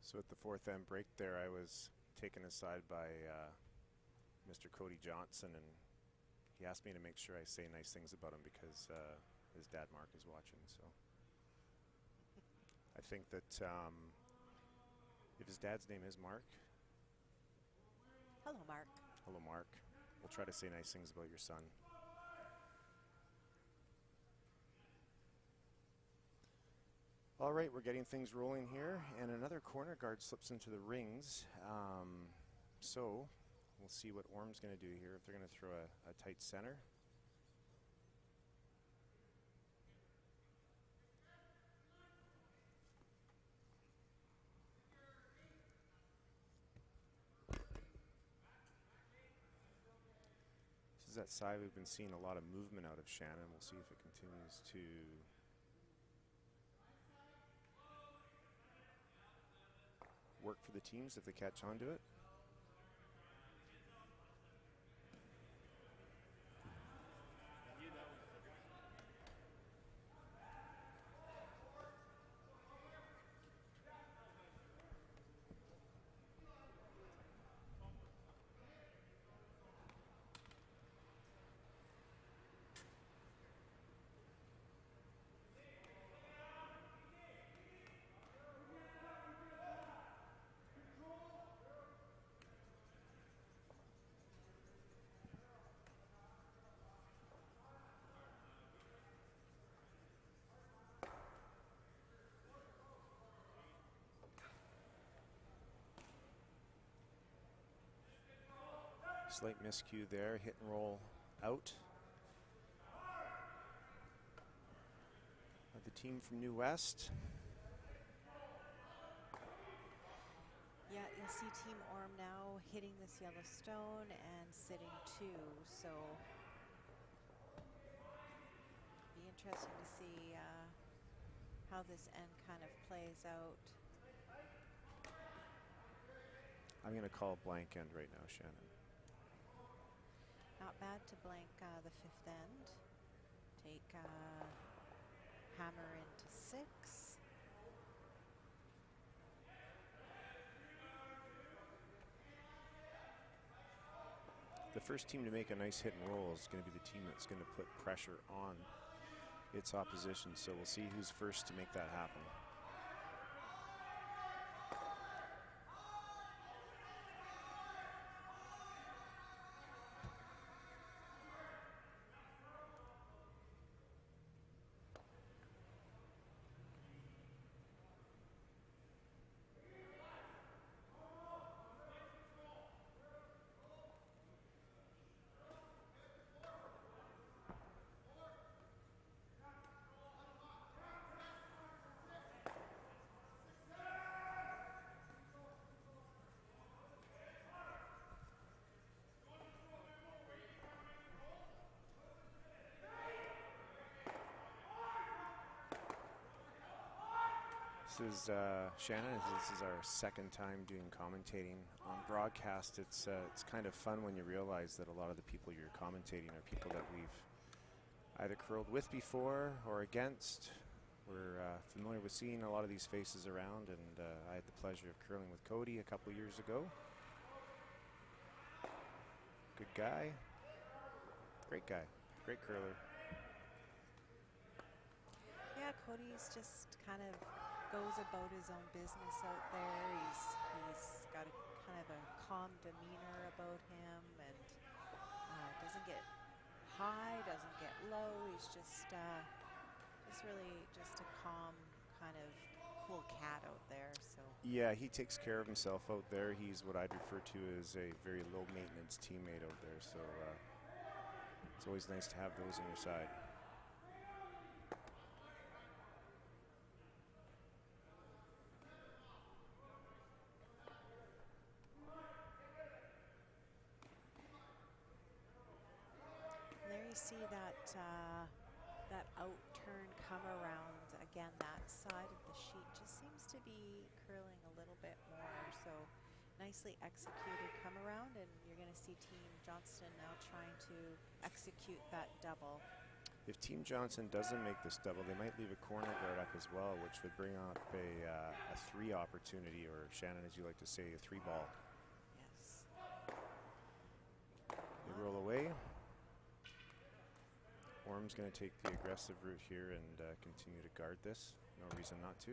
So at the fourth end break there, I was taken aside by Mr. Cody Johnston, and he asked me to make sure I say nice things about him because his dad Mark is watching. So I think that if his dad's name is Mark. Hello, Mark. Hello, Mark. We'll try to say nice things about your son. All right, we're getting things rolling here, and another corner guard slips into the rings. So we'll see what Orme's going to do here, if they're going to throw a tight center. This is that side we've been seeing a lot of movement out of Shannon. We'll see if it continues to work for the teams if they catch on to it. Slight miscue there, hit and roll out. Of the team from New West. Yeah, you'll see Team Orme now hitting this yellow stone and sitting 2. So be interesting to see how this end kind of plays out. I'm going to call a blank end right now, Shannon. Not bad to blank the 5th end. Take hammer into 6. The first team to make a nice hit and roll is going to be the team that's going to put pressure on its opposition. So we'll see who's first to make that happen. This is Shannon. This is our second time doing commentating on broadcast. It's kind of fun when you realize that a lot of the people you're commentating are people that we've either curled with before or against. We're familiar with seeing a lot of these faces around, and I had the pleasure of curling with Cody a couple years ago. Good guy. Great guy. Great curler. Yeah, Cody's just kind of goes about his own business out there. He's got a kind of a calm demeanor about him, and doesn't get high, doesn't get low. He's just really just a calm, kind of cool cat out there. So Yeah, he takes care of himself out there. He's what I'd refer to as a very low maintenance teammate out there. So it's always nice to have those on your side. and there you see that that out turn come around again. That side of the sheet just seems to be curling a little bit more. So nicely executed come around, and you're going to see Team Johnston now trying to execute that double. If Team Johnston doesn't make this double, they might leave a corner guard up as well, which would bring up a 3 opportunity, or Shannon, as you like to say, a 3 ball. Yes. They roll away. Orme's going to take the aggressive route here and continue to guard this. No reason not to.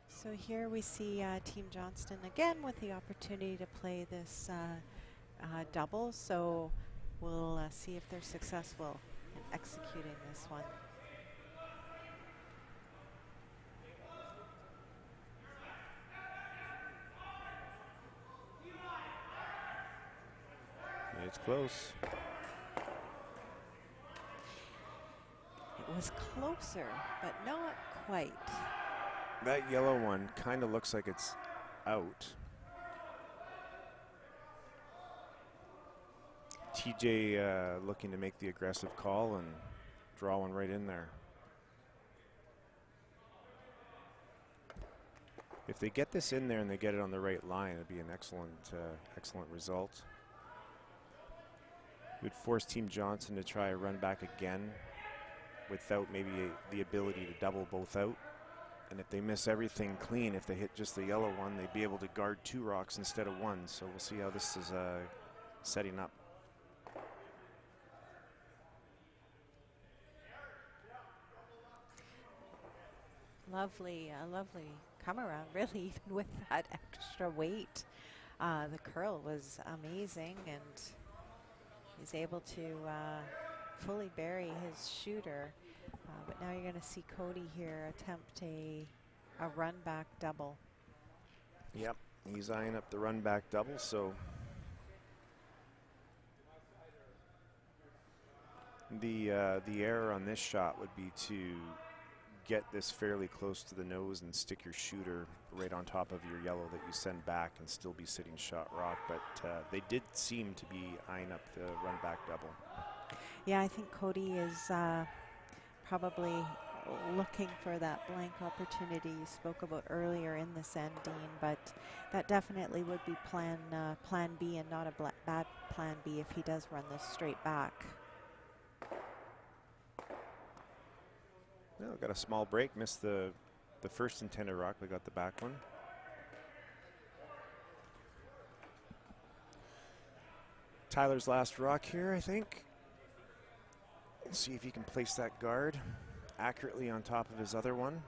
So here we see Team Johnston again with the opportunity to play this double. So we'll see if they're successful in executing this one. It's close. It was closer, but not quite. That yellow one kind of looks like it's out. TJ looking to make the aggressive call and draw one right in there. If they get this in there and they get it on the right line, it'd be an excellent result. It would force Team Johnston to try a run back again without maybe the ability to double both out. And if they miss everything clean, if they hit just the yellow one, they'd be able to guard 2 rocks instead of 1. So we'll see how this is setting up. Lovely, lovely come around, really, even with that extra weight. The curl was amazing, and he's able to fully bury his shooter. But now you're going to see Cody here attempt a run back double. Yep, he's eyeing up the run back double, so the error on this shot would be to get this fairly close to the nose and stick your shooter right on top of your yellow that you send back and still be sitting shot rock. But they did seem to be eyeing up the run back double. Yeah, I think Cody is probably looking for that blank opportunity you spoke about earlier in this end, Dean, but that definitely would be plan B and not a bad plan B if he does run this straight back. Well, got a small break, missed the first intended rock, but got the back one. Tyler's last rock here, I think. Let's see if he can place that guard accurately on top of his other one.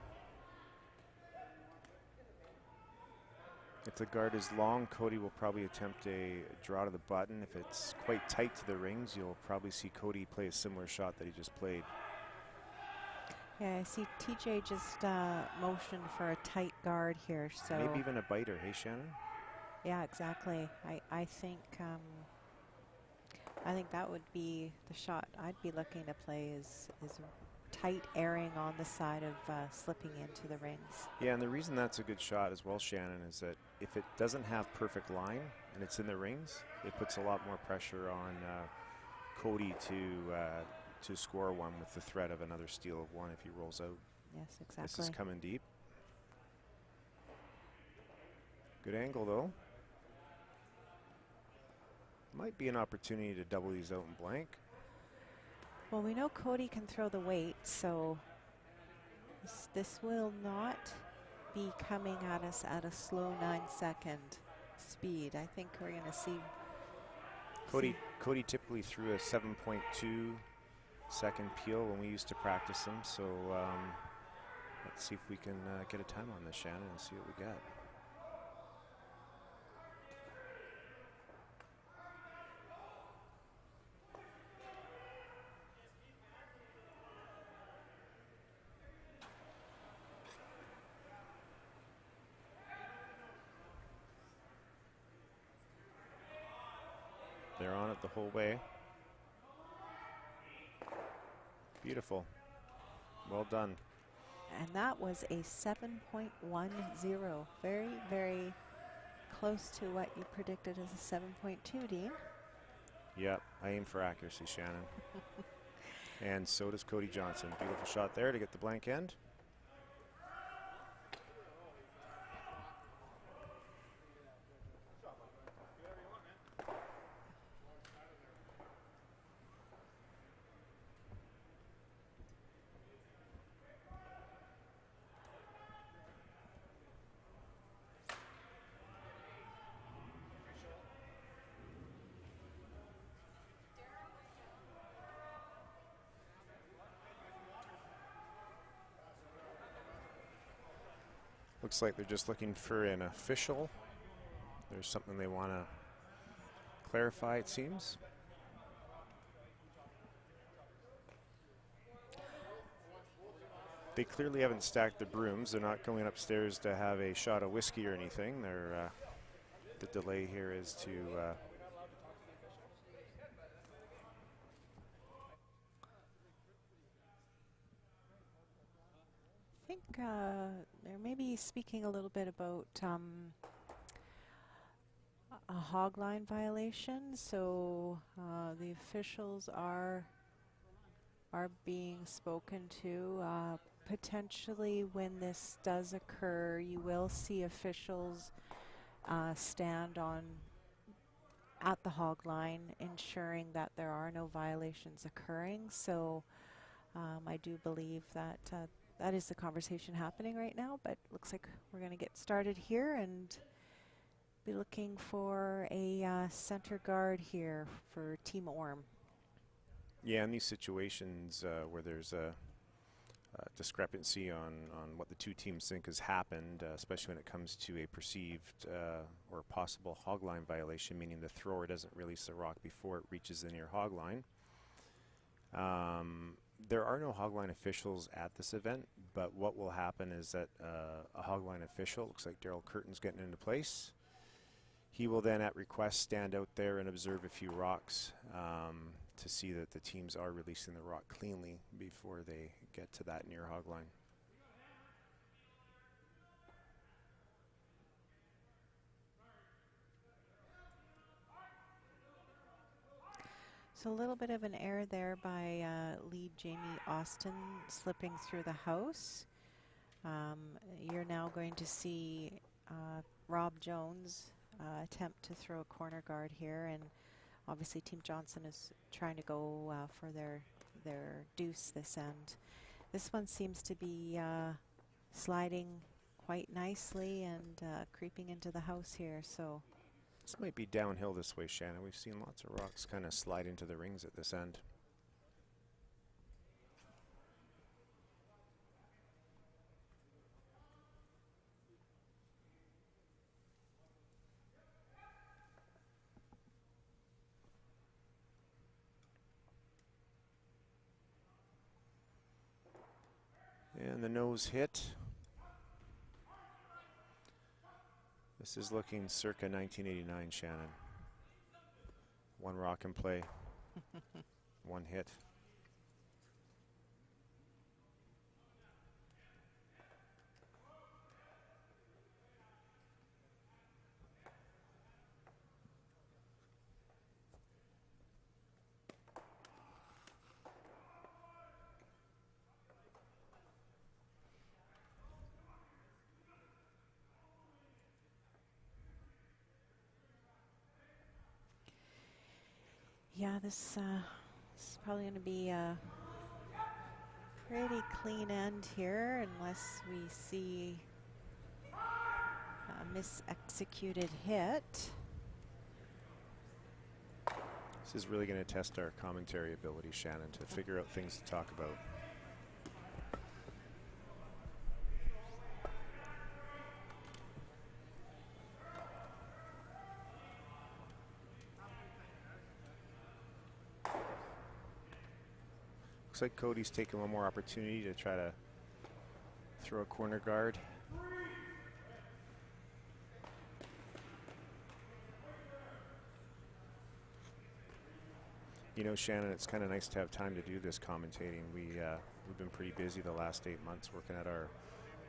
If the guard is long, Cody will probably attempt a draw to the button. If it's quite tight to the rings, you'll probably see Cody play a similar shot that he just played. Yeah, I see TJ just motioned for a tight guard here, so maybe even a biter, hey Shannon? Yeah, exactly. I think that would be the shot I'd be looking to play is tight airing on the side of slipping into the rings. Yeah, and the reason that's a good shot as well, Shannon, is that if it doesn't have perfect line and it's in the rings, it puts a lot more pressure on Cody to score one with the threat of another steal of one if he rolls out. Yes, exactly. This is coming deep. Good angle, though. Might be an opportunity to double these out in blank. Well, we know Cody can throw the weight, so this will not be coming at us at a slow 9-second speed. I think we're going to see. Cody typically threw a 7.2 second peel when we used to practice him. So let's see if we can get a time on this, Shannon, and see what we got. They're on it the whole way. Beautiful. Well done. And that was a 7.10. Very, very close to what you predicted as a 7.2, Dean. Yep, I aim for accuracy, Shannon. And so does Cody Johnston. Beautiful shot there to get the blank end. Looks like they're just looking for an official. There's something they want to clarify, it seems. They clearly haven't stacked the brooms. They're not going upstairs to have a shot of whiskey or anything. They're, the delay here is to I think they're maybe speaking a little bit about a hog line violation. So the officials are being spoken to. Potentially, when this does occur, you will see officials stand at the hog line, ensuring that there are no violations occurring. So I do believe that that is the conversation happening right now, but looks like we're going to get started here and be looking for a center guard here for Team Orme. Yeah, in these situations where there's a discrepancy on what the two teams think has happened, especially when it comes to a perceived or possible hog line violation, meaning the thrower doesn't release the rock before it reaches the near hog line. There are no hog line officials at this event, but what will happen is that a hog line official, looks like Daryl Curtin's getting into place. He will then at request stand out there and observe a few rocks to see that the teams are releasing the rock cleanly before they get to that near hog line. So a little bit of an error there by lead Jamie Austin slipping through the house. You're now going to see Rob Jones attempt to throw a corner guard here, and obviously Team Johnston is trying to go for their deuce this end. This one seems to be sliding quite nicely and creeping into the house here. So this might be downhill this way, Shannon. We've seen lots of rocks kind of slide into the rings at this end. And the nose hit. This is looking circa 1989, Shannon. One rock in play, one hit. yeah, this It's probably going to be a pretty clean end here unless we see a mis-executed hit. This is really going to test our commentary ability, Shannon, to figure out things to talk about. Looks like Cody's taking one more opportunity to try to throw a corner guard. You know, Shannon, it's kind of nice to have time to do this commentating. We've been pretty busy the last 8 months working at our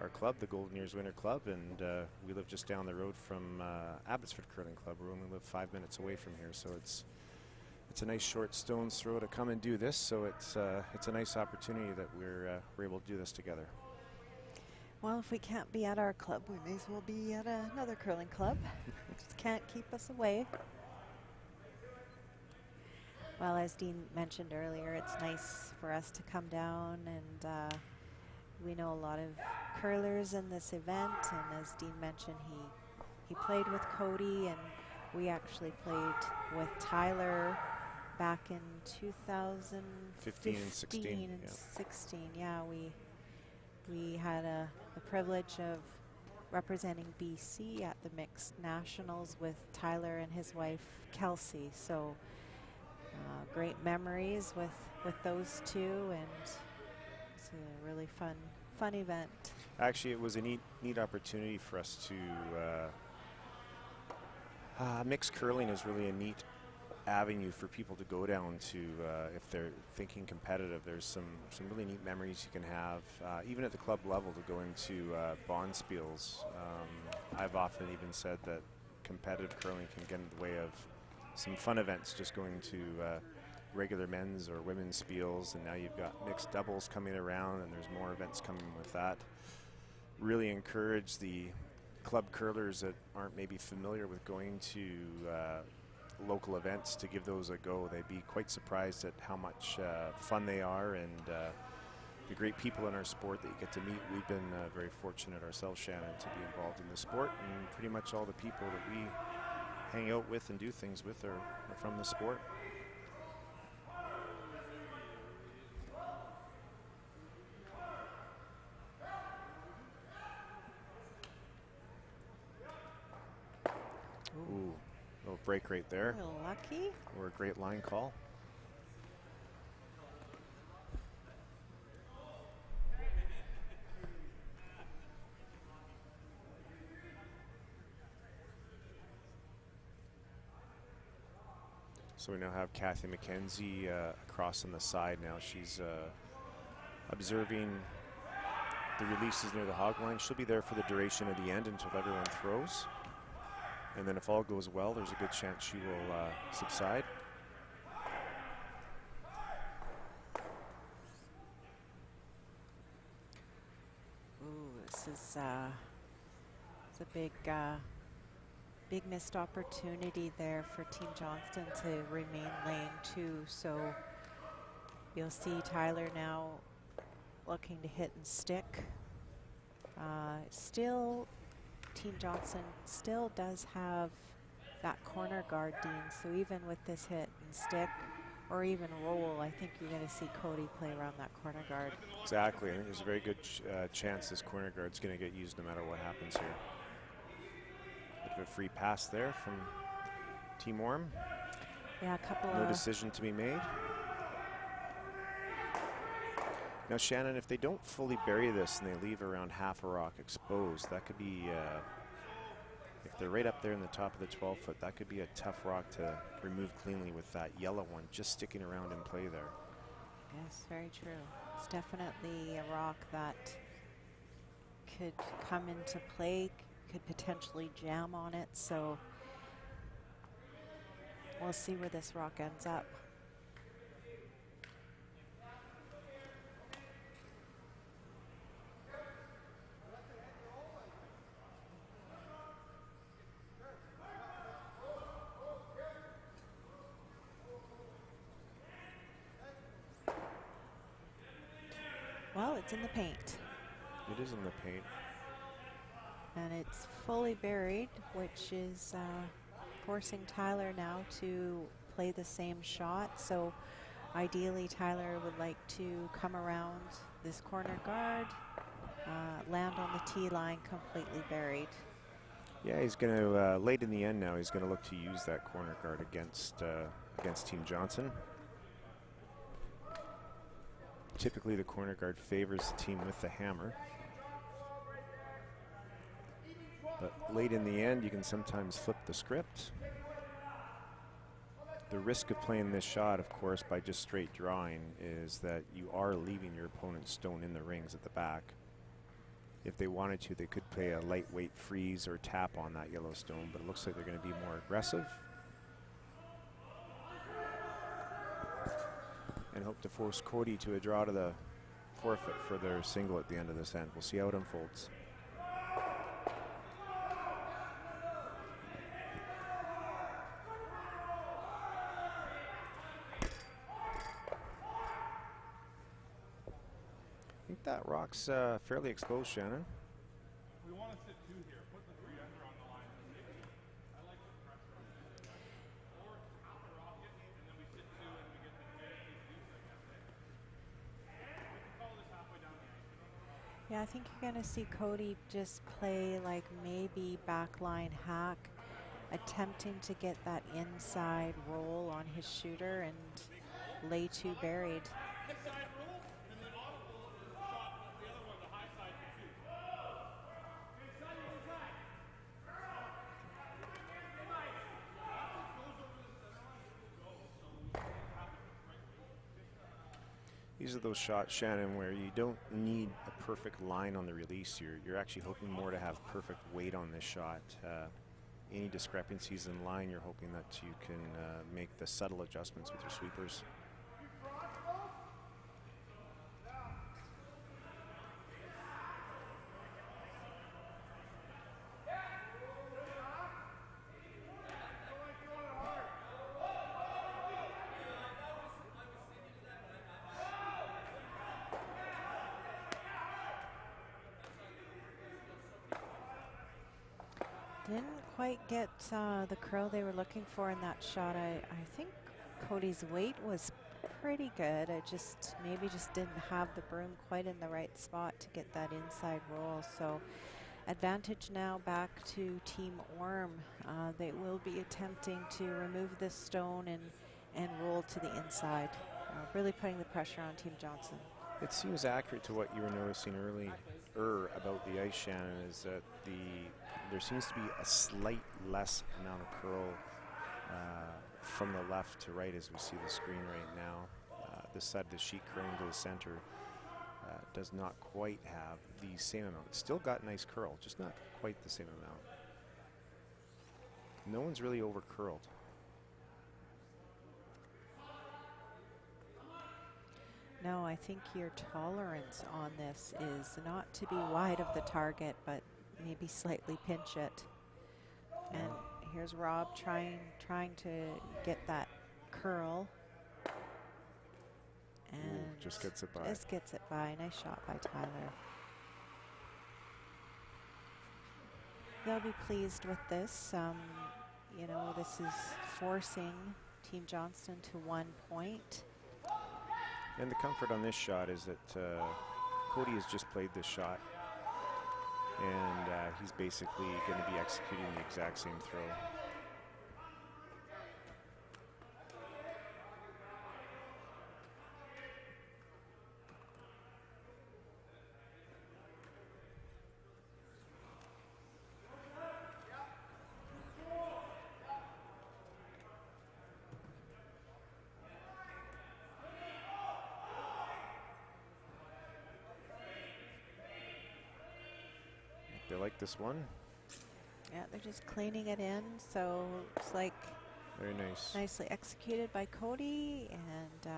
club, the Golden Years Winter Club, and we live just down the road from Abbotsford Curling Club. We only live 5 minutes away from here, so it's a nice short stone's throw to come and do this. So it's a nice opportunity that we're able to do this together. Well, if we can't be at our club, we may as well be at another curling club. Just can't keep us away. Well, as Dean mentioned earlier, it's nice for us to come down, and we know a lot of curlers in this event, and as Dean mentioned, he played with Cody, and we actually played with Tyler back in 2015 and 16. And 16. Yeah, we had the privilege of representing BC at the mixed nationals with Tyler and his wife Kelsey. So great memories with those two, and it's a really fun event. Actually, it was a neat opportunity for us to mixed curling is really a neat avenue for people to go down to if they're thinking competitive. There's some really neat memories you can have, even at the club level, to go into bonspiels. I've often even said that competitive curling can get in the way of some fun events, just going to regular men's or women's spiels, and now you've got mixed doubles coming around, and there's more events coming with that. Really encourage the club curlers that aren't maybe familiar with going to local events to give those a go. They'd be quite surprised at how much fun they are, and the great people in our sport that you get to meet. We've been very fortunate ourselves, Shannon, to be involved in the sport, and pretty much all the people that we hang out with and do things with are from the sport. Ooh, little break right there. A little lucky. Or a great line call. So we now have Kathy McKenzie across on the side now. She's observing the releases near the hog line. She'll be there for the duration of the end until everyone throws. And then if all goes well, there's a good chance she will subside. Ooh, this is it's a big missed opportunity there for Team Johnston to remain lane 2. So you'll see Tyler now looking to hit and stick. Still, Team Johnston still does have that corner guard, Dean. So even with this hit and stick, or even roll, I think you're going to see Cody play around that corner guard. Exactly. I think there's a very good chance this corner guard's going to get used no matter what happens here. Bit of a free pass there from Team Orme. Yeah, a couple No decision to be made. Now, Shannon, if they don't fully bury this and they leave around half a rock exposed, that could be, if they're right up there in the top of the 12-foot, that could be a tough rock to remove cleanly with that yellow one just sticking around in play there. Yes, very true. It's definitely a rock that could come into play, could potentially jam on it, so we'll see where this rock ends up. It's in the paint. It is in the paint. And it's fully buried, which is forcing Tyler now to play the same shot. So ideally, Tyler would like to come around this corner guard, land on the tee line completely buried. Yeah, he's going to, late in the end now, he's going to look to use that corner guard against Team Johnston. Typically, the corner guard favors the team with the hammer. But late in the end, you can sometimes flip the script. The risk of playing this shot, of course, by just straight drawing is that you are leaving your opponent's stone in the rings at the back. If they wanted to, they could play a lightweight freeze or tap on that yellow stone, but it looks like they're going to be more aggressive and hope to force Cody to a draw to the forfeit for their single at the end of this end. We'll see how it unfolds. I think that rock's fairly exposed, Shannon. We want to sit two here. Put the 3 under on the line. I like the pressure on this. Or half the rocket, and then we sit two and we get the advantage of use, I guess. We can call this halfway down the ice. Yeah, I think you're going to see Cody just play like maybe backline hack, attempting to get that inside roll on his shooter and lay two buried. These are those shots, Shannon, where you don't need a perfect line on the release. You're actually hoping more to have perfect weight on this shot. Any discrepancies in line, you're hoping that you can make the subtle adjustments with your sweepers. Didn't quite get the curl they were looking for in that shot. I think Cody's weight was pretty good. I just maybe just didn't have the broom quite in the right spot to get that inside roll. So advantage now back to Team Orme. They will be attempting to remove this stone and roll to the inside. Really putting the pressure on Team Johnston. It seems accurate to what you were noticing earlier about the ice, Shannon, is that there seems to be a slight less amount of curl from the left to right as we see the screen right now. This side of the sheet curling to the center does not quite have the same amount. It's still got nice curl, just not quite the same amount. No one's really over curled. No, I think your tolerance on this is not to be wide of the target, but maybe slightly pinch it. And here's Rob trying to get that curl. And just gets it by. Just gets it by. Nice shot by Tyler. They'll be pleased with this. You know, this is forcing Team Johnston to 1 point. And the comfort on this shot is that Cody has just played this shot, and he's basically going to be executing the exact same throw. They like this one. Yeah, they're just cleaning it in, so it's like very nice. Nicely executed by Cody, and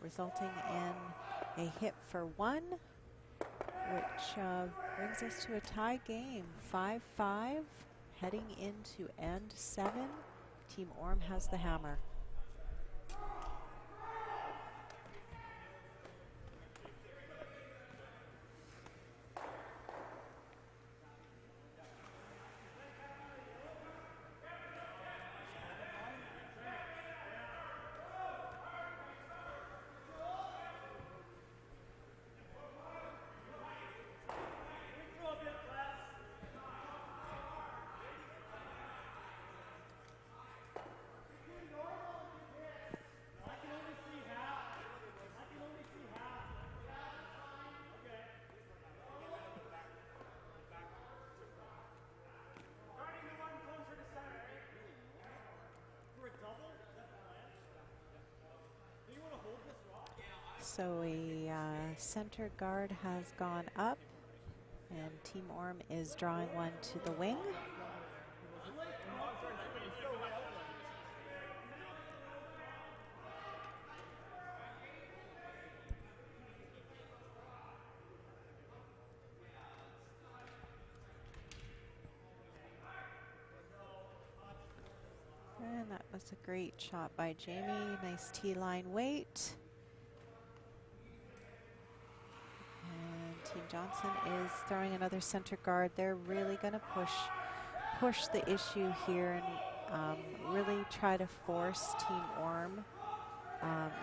resulting in a hit for 1, which brings us to a tie game, 5-5, heading into end 7. Team Orme has the hammer. So a center guard has gone up, and Team Orme is drawing one to the wing. And that was a great shot by Jamie. Nice T-line weight. And Team Johnston is throwing another center guard. They're really going to push the issue here and really try to force Team Orme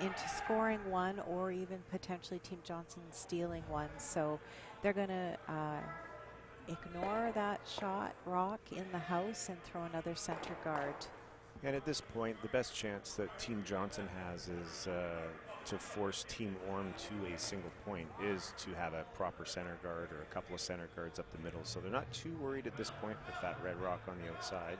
into scoring one, or even potentially Team Johnston stealing one. So they're going to ignore that shot rock in the house and throw another center guard. And at this point, the best chance that Team Johnston has is to force Team Orme to a single point is to have a proper center guard or a couple of center guards up the middle. So they're not too worried at this point with that red rock on the outside.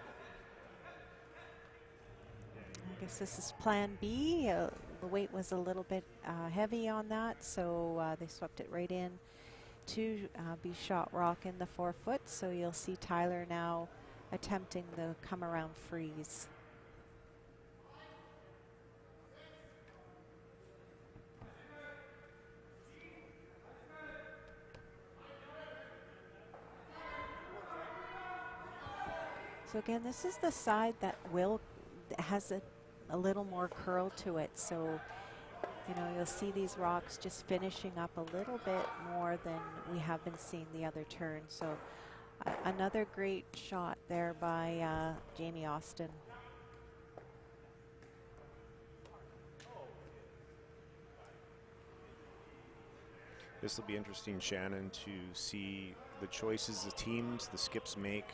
I guess this is plan B. The weight was a little bit heavy on that, so they swept it right in to be shot rock in the 4 foot. So you'll see Tyler now attempting the come around freeze. So again, this is the side that has a little more curl to it. So, you know, you'll see these rocks just finishing up a little bit more than we have been seeing the other turn. So another great shot there by Jamie Austin. This will be interesting, Shannon, to see the choices the teams, the skips make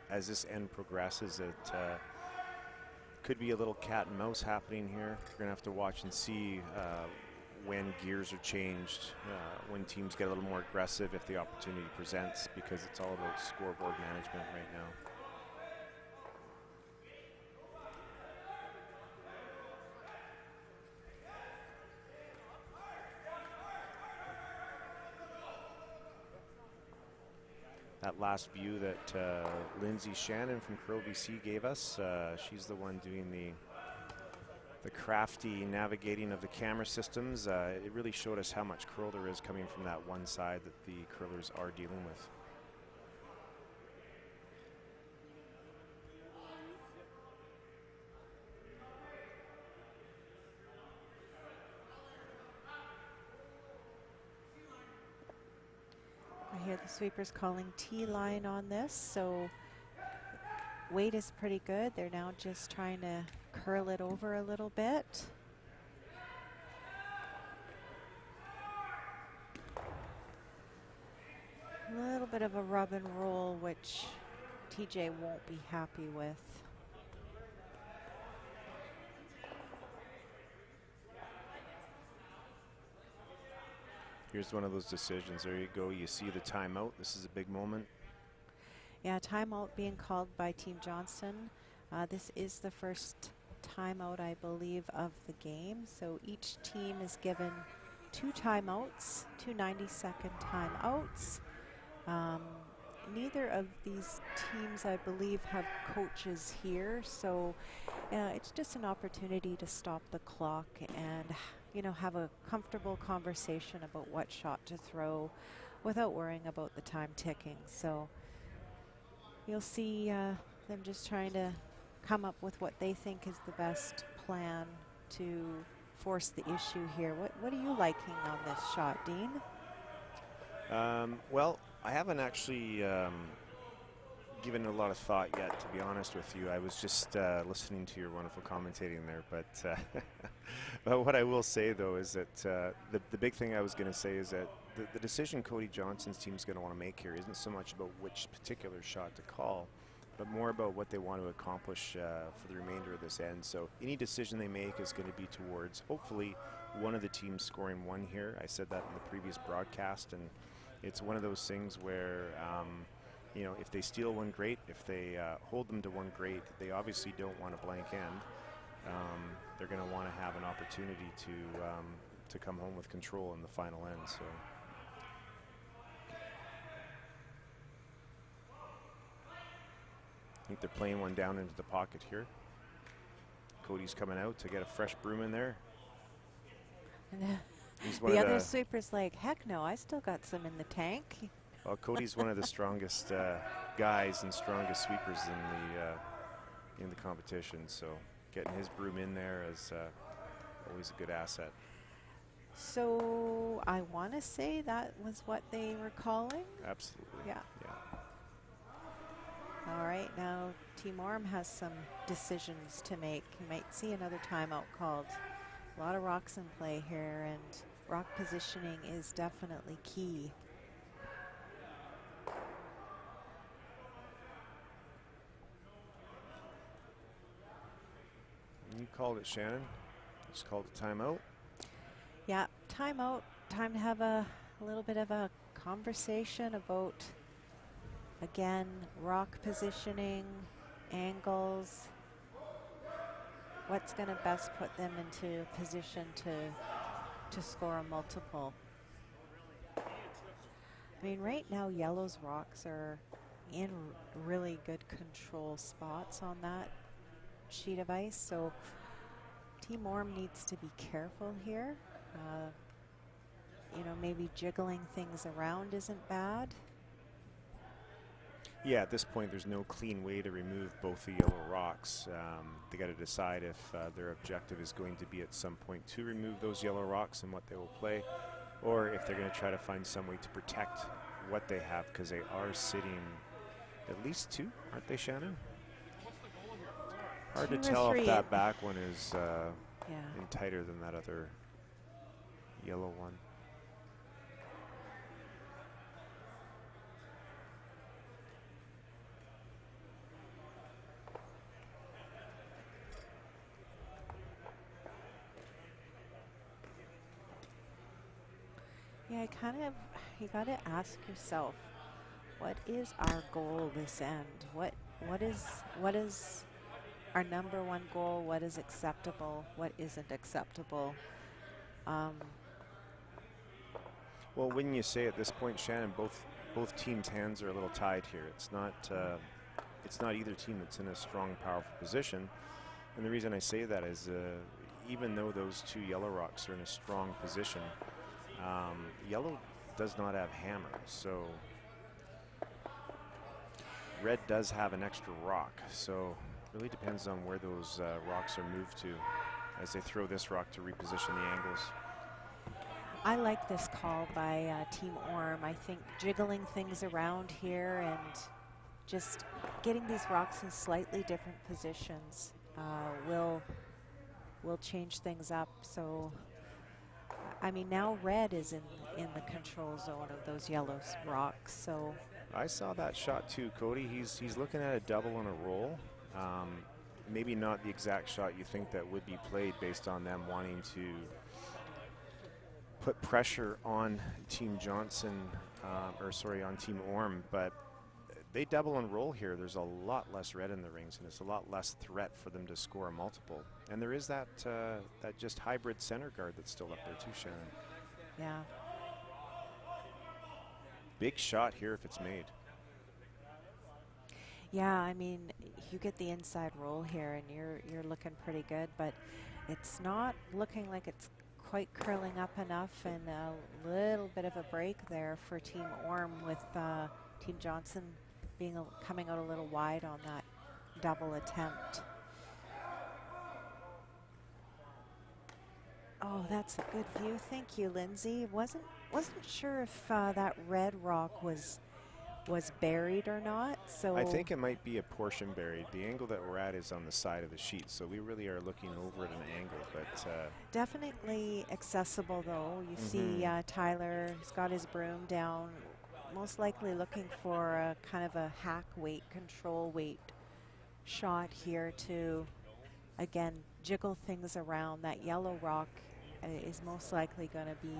as this end progresses. It could be a little cat and mouse happening here. You're going to have to watch and see when gears are changed, when teams get a little more aggressive if the opportunity presents, because it's all about scoreboard management right now. That last view that Lindsay Shannon from Curl BC gave us, she's the one doing the crafty navigating of the camera systems. It really showed us how much curl there is coming from that one side that the curlers are dealing with. I hear the sweepers calling T-line on this, so weight is pretty good. They're now just trying to curl it over a little bit. A little bit of a rub and roll, which TJ won't be happy with. Here's one of those decisions. There you go. You see the timeout. This is a big moment. Yeah, timeout being called by Team Johnston. This is the first timeout, I believe, of the game. So each team is given 2 timeouts, 2 90-second timeouts. Neither of these teams, I believe, have coaches here. So it's just an opportunity to stop the clock and, you know, have a comfortable conversation about what shot to throw without worrying about the time ticking. So you'll see them just trying to come up with what they think is the best plan to force the issue here. What are you liking on this shot, Dean? Well, I haven't actually given a lot of thought yet, to be honest with you. I was just listening to your wonderful commentating there, but but what I will say though is that the big thing I was going to say is that the decision Cody Johnston's team is going to want to make here isn't so much about which particular shot to call, but more about what they want to accomplish for the remainder of this end. So any decision they make is going to be towards hopefully one of the teams scoring one here. I said that in the previous broadcast, and it's one of those things where you know, if they steal one, great. If they hold them to one, great. They obviously don't want a blank end. They're going to want to have an opportunity to come home with control in the final end. So. I think they're playing one down into the pocket here. Cody's coming out to get a fresh broom in there. And He's one the of other sweeper's like, heck no, I still got some in the tank. Well, Cody's one of the strongest guys and strongest sweepers in the competition. So getting his broom in there is always a good asset. So I want to say that was what they were calling. Absolutely. Yeah. Yeah. All right, now Team Orme has some decisions to make. You might see another timeout called. A lot of rocks in play here, and rock positioning is definitely key. You called it, Shannon. Just called a timeout. Yeah, timeout. Time to have a little bit of a conversation about, again, rock positioning, angles, what's going to best put them into position to score a multiple. I mean, right now, yellow's rocks are in really good control spots on that sheet of ice, so Team Orme needs to be careful here. You know, maybe jiggling things around isn't bad. Yeah, at this point, there's no clean way to remove both the yellow rocks. They got to decide if their objective is going to be at some point to remove those yellow rocks and what they will play, or if they're going to try to find some way to protect what they have, because they are sitting at least two, aren't they, Shannon? Hard to tell if that back one is any tighter than that other yellow one. Yeah, you got to ask yourself, what is our goal this end? What is our number one goal? What is acceptable? What isn't acceptable? Well, when you say at this point, Shannon, both teams' hands are a little tied here. It's not either team that's in a strong, powerful position. And the reason I say that is even though those two yellow rocks are in a strong position, yellow does not have hammers, so red does have an extra rock. So it really depends on where those rocks are moved to as they throw this rock to reposition the angles. I like this call by Team Orme. I think jiggling things around here and just getting these rocks in slightly different positions will change things up. So, I mean, now red is in the control zone of those yellow rocks. So I saw that shot too, Cody. He's looking at a double and a roll. Maybe not the exact shot you think that would be played based on them wanting to put pressure on Team Johnston, on Team Orme, but they double and roll here. There's a lot less red in the rings, and it's a lot less threat for them to score a multiple. And there is that just hybrid center guard that's still up there too, Shannon. yeah. Big shot here if it's made. Yeah, I mean, you get the inside roll here and you're looking pretty good, but it's not looking like it's quite curling up enough, and a little bit of a break there for Team Orme with Team Johnston coming out a little wide on that double attempt. Oh, that's a good view. Thank you, Lindsay. Wasn't sure if that red rock was buried or not. So I think it might be a portion buried. The angle that we're at is on the side of the sheet, so we really are looking over at an angle. But definitely accessible, though. You see Tyler's got his broom down, most likely looking for a kind of a hack weight, control weight shot here to, again, jiggle things around. That yellow rock is most likely going to be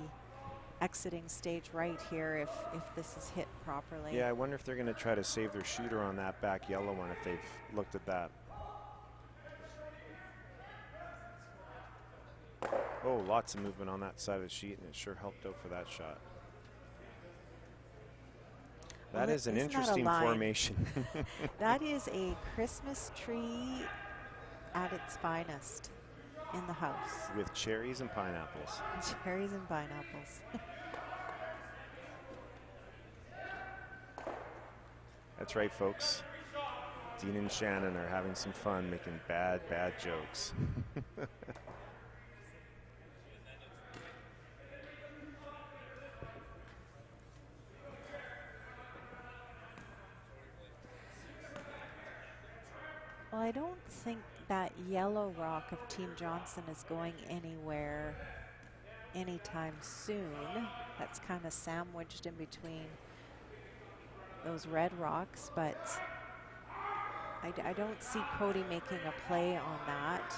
exiting stage right here if this is hit properly. Yeah, I wonder if they're going to try to save their shooter on that back yellow one if they've looked at that. Oh, lots of movement on that side of the sheet, and it sure helped out for that shot. That is an interesting formation. That is a Christmas tree at its finest in the house. With cherries and pineapples. Cherries and pineapples. That's right, folks. Dean and Shannon are having some fun making bad jokes. Well, I don't think that yellow rock of Team Johnston is going anywhere anytime soon. That's kind of sandwiched in between those red rocks, but I don't see Cody making a play on that.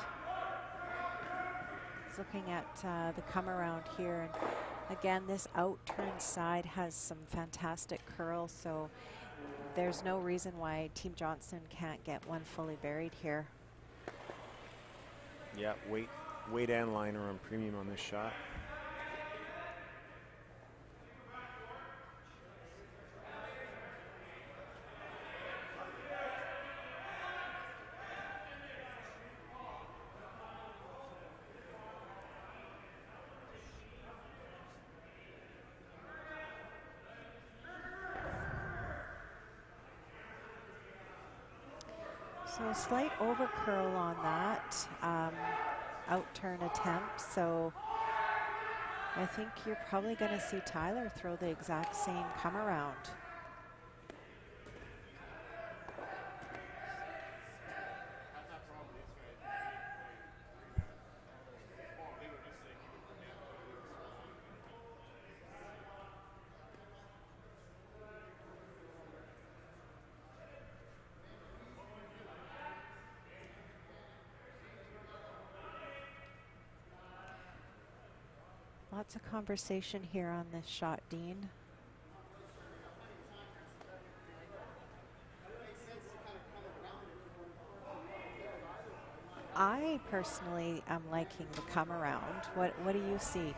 He's looking at the come around here, and again, this out turn side has some fantastic curl, so there's no reason why Team Johnston can't get one fully buried here. Yeah, weight and liner on premium on this shot. So a slight over curl on that out turn attempt. So I think you're probably going to see Tyler throw the exact same come around. Lots of conversation here on this shot, Dean. I personally am liking the come around. What do you see?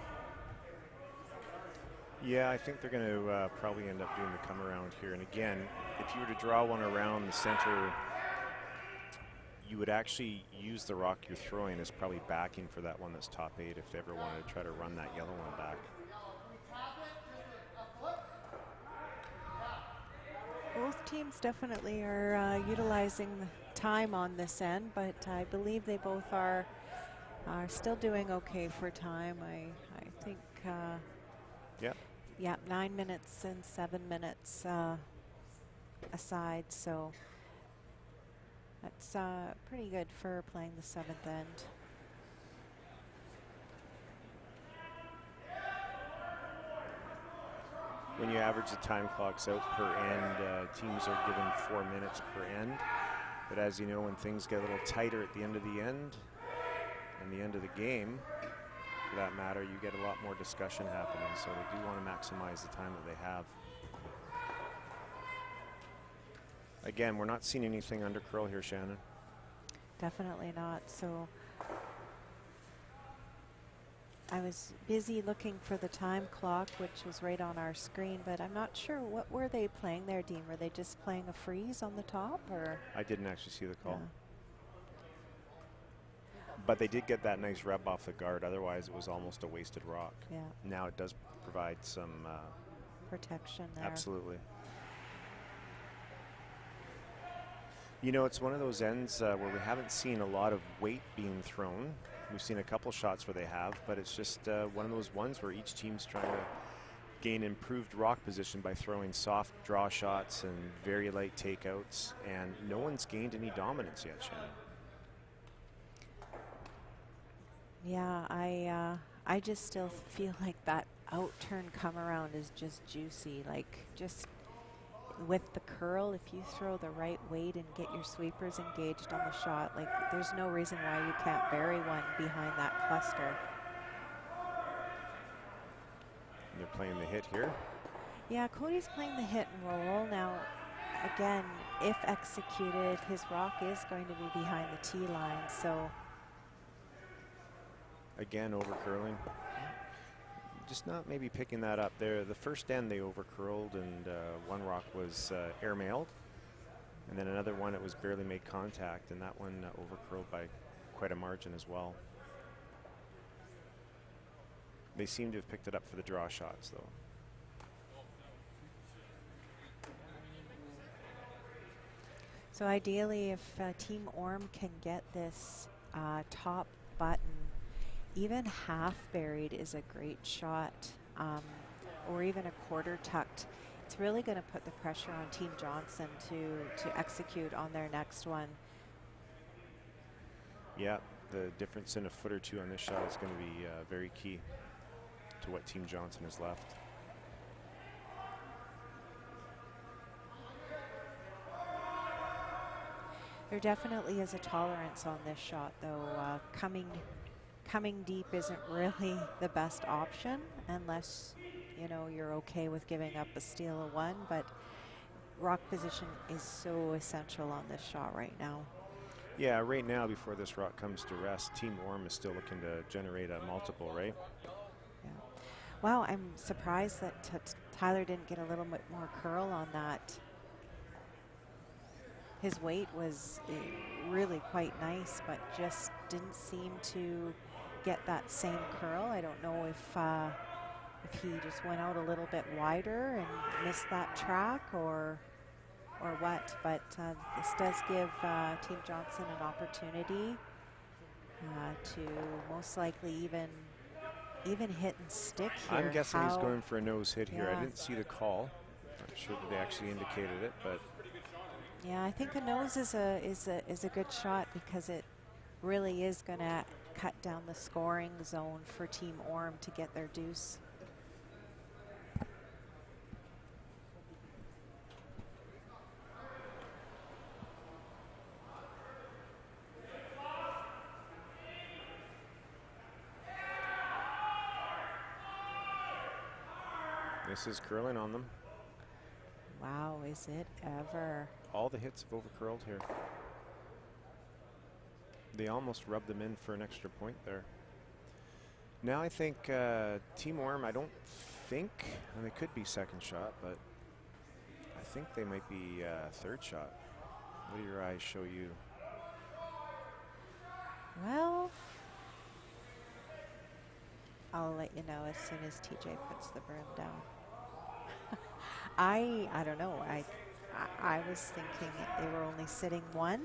Yeah, I think they're going to probably end up doing the come around here. And again, if you were to draw one around the center, you would actually use the rock you're throwing as probably backing for that one that's top 8 if they ever wanted to try to run that yellow one back. Both teams definitely are utilizing the time on this end, but I believe they both are still doing okay for time. I think yeah, 9 minutes and 7 minutes aside, so that's pretty good for playing the 7th end. When you average the time clocks out per end, teams are given 4 minutes per end. But as you know, when things get a little tighter at the end of the end, and the end of the game, for that matter, you get a lot more discussion happening. So they do want to maximize the time that they have. Again, we're not seeing anything under curl here, Shannon. Definitely not. So I was busy looking for the time clock, which was right on our screen, but I'm not sure. What were they playing there, Dean? Were they just playing a freeze on the top, or? I didn't actually see the call. Yeah. But they did get that nice rub off the guard. Otherwise, it was almost a wasted rock. Yeah. Now it does provide some protection there. Absolutely. You know, it's one of those ends where we haven't seen a lot of weight being thrown. We've seen a couple shots where they have, but it's just one of those ones where each team's trying to gain improved rock position by throwing soft draw shots and very light takeouts, and no one's gained any dominance yet, Shannon. Yeah, I just still feel like that out turn come around is just juicy. Like, just with the curl, if you throw the right weight and get your sweepers engaged on the shot, like, there's no reason why you can't bury one behind that cluster. And they're playing the hit here. Yeah, Cody's playing the hit and roll. Now, again, if executed, his rock is going to be behind the tee line, so Again, over curling. Just not maybe picking that up there. The first end they over curled, and one rock was air mailed. And then another one, it was barely made contact, and that one over curled by quite a margin as well. They seem to have picked it up for the draw shots, though. So ideally, if Team Orme can get this top button even half buried is a great shot, or even a quarter tucked. It's really going to put the pressure on Team Johnston to execute on their next one. Yeah, the difference in a foot or two on this shot is going to be very key to what Team Johnston has left. There definitely is a tolerance on this shot, though. Coming deep isn't really the best option unless, you know, you're okay with giving up a steal of one, but rock position is so essential on this shot right now. Yeah, right now before this rock comes to rest, Team Orme is still looking to generate a multiple, right? Yeah. Wow, I'm surprised that Tyler didn't get a little bit more curl on that. His weight was really quite nice, but just didn't seem to get that same curl. I don't know if he just went out a little bit wider and missed that track or what, but this does give Team Johnston an opportunity to most likely even hit and stick here. I'm guessing he's going for a nose hit here. Yeah. I didn't see the call. Not sure that they actually indicated it, but yeah, I think a nose is a good shot because it really is going to cut down the scoring zone for Team Orme to get their deuce. this is curling on them. Wow, is it ever? All the hits have over curled here. They almost rubbed them in for an extra point there. Now I think Team Orme, I don't think, and it could be second shot, but I think they might be third shot. What do your eyes show you? Well, I'll let you know as soon as TJ puts the broom down. I don't know. I was thinking they were only sitting one.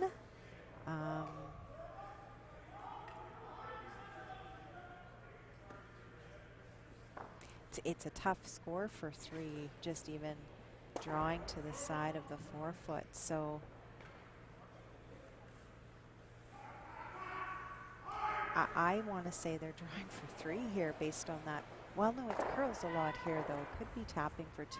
It's a tough score for three, just even drawing to the side of the 4 foot. So I want to say they're drawing for 3 here based on that. Well, no, it curls a lot here, though. Could be tapping for 2.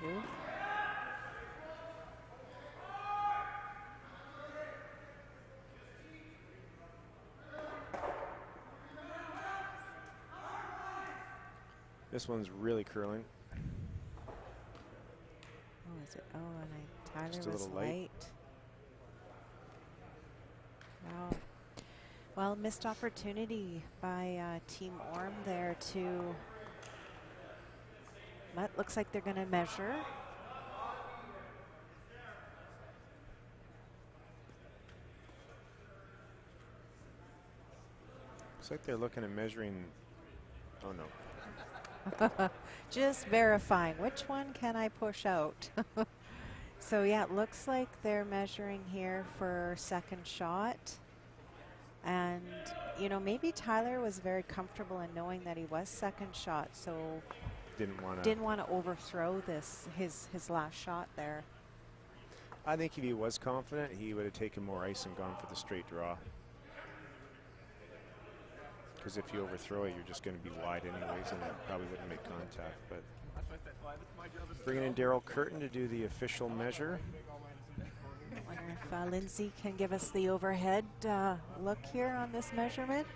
This one's really curling. Oh, is it? Oh, and Tyler Just a was little light. light. Wow. Well, missed opportunity by Team Orme there to. But looks like they're going to measure. Looks like they're looking at measuring. Oh no. Just verifying which one can I push out. So yeah, it looks like they're measuring here for second shot. And you know, maybe Tyler was very comfortable in knowing that he was second shot, so didn't want to overthrow his last shot there. I think if he was confident, he would have taken more ice and gone for the straight draw. Because if you overthrow it, you're just going to be wide anyways, and it probably wouldn't make contact. But bringing in Daryl Curtin to do the official measure. I wonder if Lindsay can give us the overhead look here on this measurement.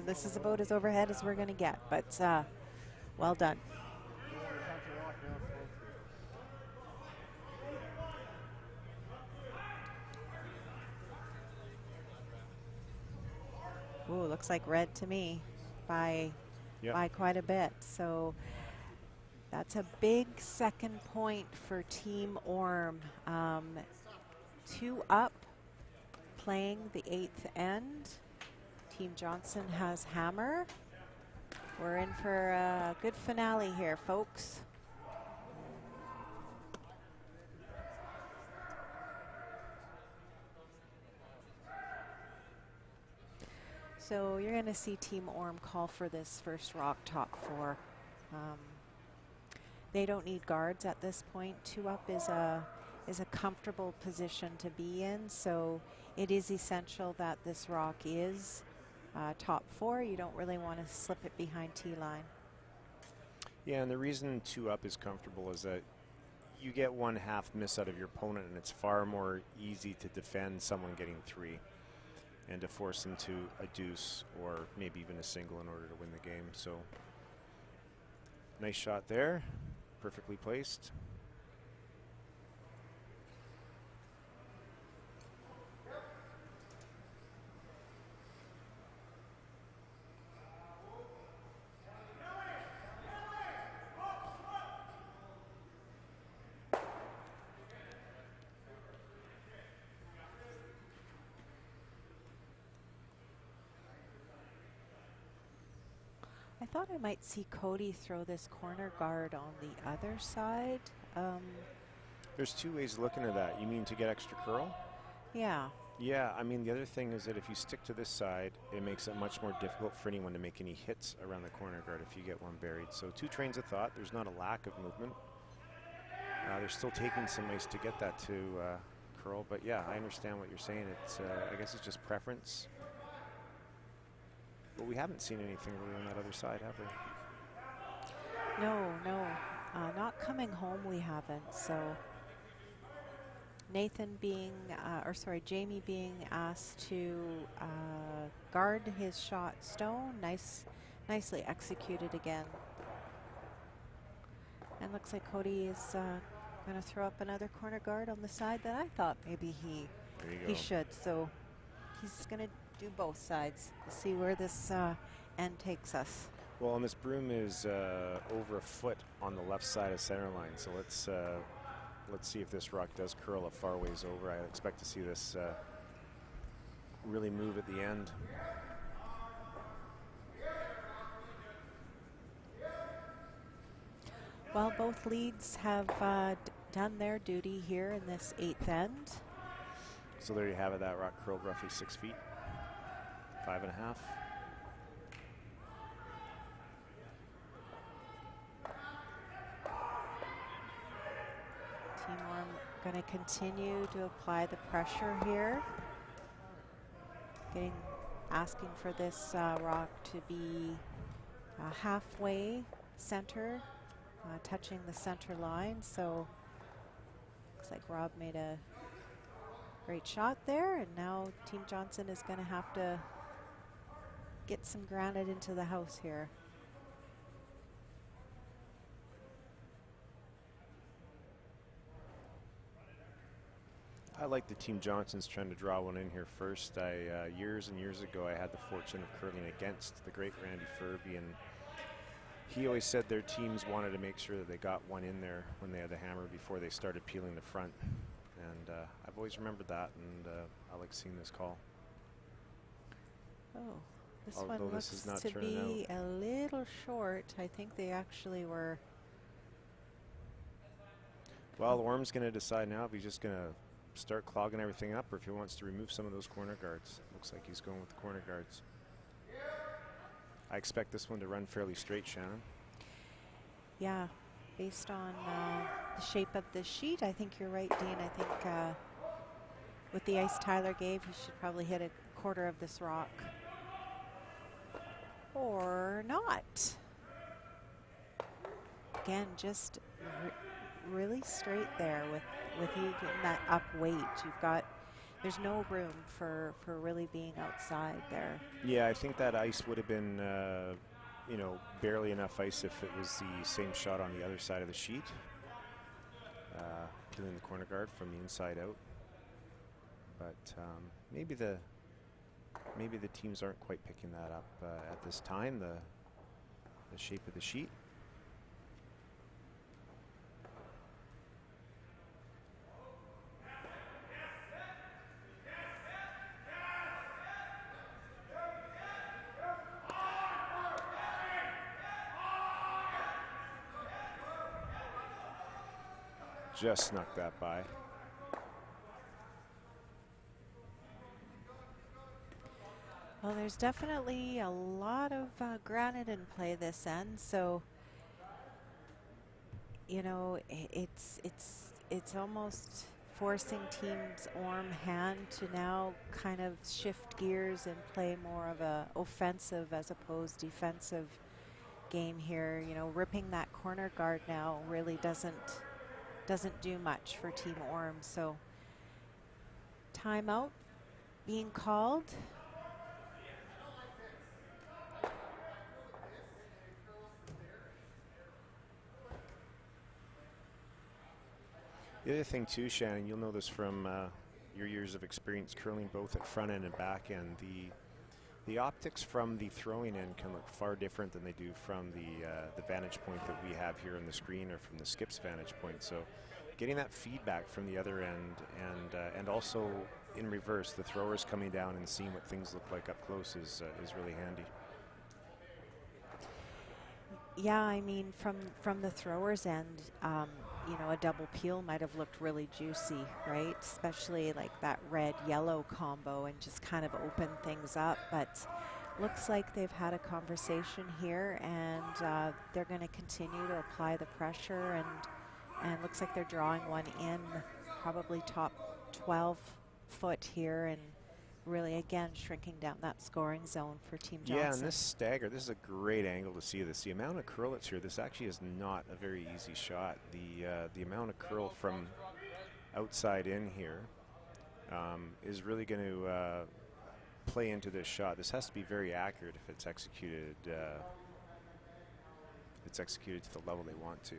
This is about as overhead as we're going to get, but well done. Ooh, looks like red to me by quite a bit. So that's a big second point for Team Orme. 2 up, playing the 8th end. Team Johnston has hammer. We're in for a good finale here, folks. So you're going to see Team Orme call for this first rock top 4. They don't need guards at this point. 2 up is a comfortable position to be in, so it is essential that this rock is top 4. You don't really want to slip it behind T-line. Yeah, and the reason 2 up is comfortable is that you get 1 half miss out of your opponent, and it's far more easy to defend someone getting 3 and to force them to a deuce or maybe even a single in order to win the game. So nice shot there, perfectly placed. I thought I might see Cody throw this corner guard on the other side. There's 2 ways of looking at that. You mean to get extra curl? Yeah. Yeah, I mean, the other thing is that if you stick to this side, it makes it much more difficult for anyone to make any hits around the corner guard if you get one buried. So 2 trains of thought. There's not a lack of movement. They're still taking some ice to get that to curl. But yeah, I understand what you're saying. It's I guess it's just preference. But we haven't seen anything really on that other side, have we? No, not coming home we haven't. So Jamie being asked to guard his shot stone. Nicely executed again. And looks like Cody is going to throw up another corner guard on the side that I thought maybe he should. So he's going to do both sides. We'll see where this end takes us. Well, and this broom is over a foot on the left side of center line. So let's see if this rock does curl a far ways over. I expect to see this really move at the end. Well, both leads have done their duty here in this 8th end. So there you have it. That rock curled roughly 6 feet, 5.5. Team Orme going to continue to apply the pressure here. Asking for this rock to be halfway center, touching the center line. So looks like Rob made a great shot there, and now Team Johnston is going to have to get some granite into the house here. I like the Team Johnston's trying to draw one in here first. Years and years ago, I had the fortune of curling against the great Randy Furby, and he always said their teams wanted to make sure that they got one in there when they had the hammer before they started peeling the front. And I've always remembered that, and I like seeing this call. Oh, this Although one this is looks not to turning be a little short. I think they actually were. Well, Orme's going to decide now if he's just going to start clogging everything up or if he wants to remove some of those corner guards. Looks like he's going with the corner guards. I expect this one to run fairly straight, Shannon. Yeah, based on the shape of the sheet, I think you're right, Dean. I think with the ice Tyler gave, he should probably hit a quarter of this rock. Or not. Again, just really straight there with you getting that up weight. There's no room for really being outside there. Yeah, I think that ice would have been, barely enough ice if it was the same shot on the other side of the sheet. Doing the corner guard from the inside out. But maybe the maybe the teams aren't quite picking that up at this time, the shape of the sheet. Just snuck that by. Well, there's definitely a lot of granite in play this end, so you know it's almost forcing teams Orme hand to now kind of shift gears and play more of a offensive as opposed defensive game here. You know, ripping that corner guard now really doesn't do much for Team Orme. So timeout being called. The other thing too, Shannon, you'll know this from your years of experience curling both at front end and back end. The optics from the throwing end can look far different than they do from the vantage point that we have here on the screen or from the skip's vantage point. So getting that feedback from the other end and also in reverse, the throwers coming down and seeing what things look like up close is really handy. Yeah, I mean, from the thrower's end, you know, a double peel might have looked really juicy, right? Especially like that red-yellow combo and just kind of open things up. But looks like they've had a conversation here, and they're going to continue to apply the pressure, and looks like they're drawing one in, probably top 12 foot here, and really, again, shrinking down that scoring zone for Team Johnston. Yeah, and this stagger, this is a great angle to see this. The amount of curl that's here, this actually is not a very easy shot. The amount of curl from outside in here is really going to play into this shot. This has to be very accurate if it's executed. It's executed to the level they want to.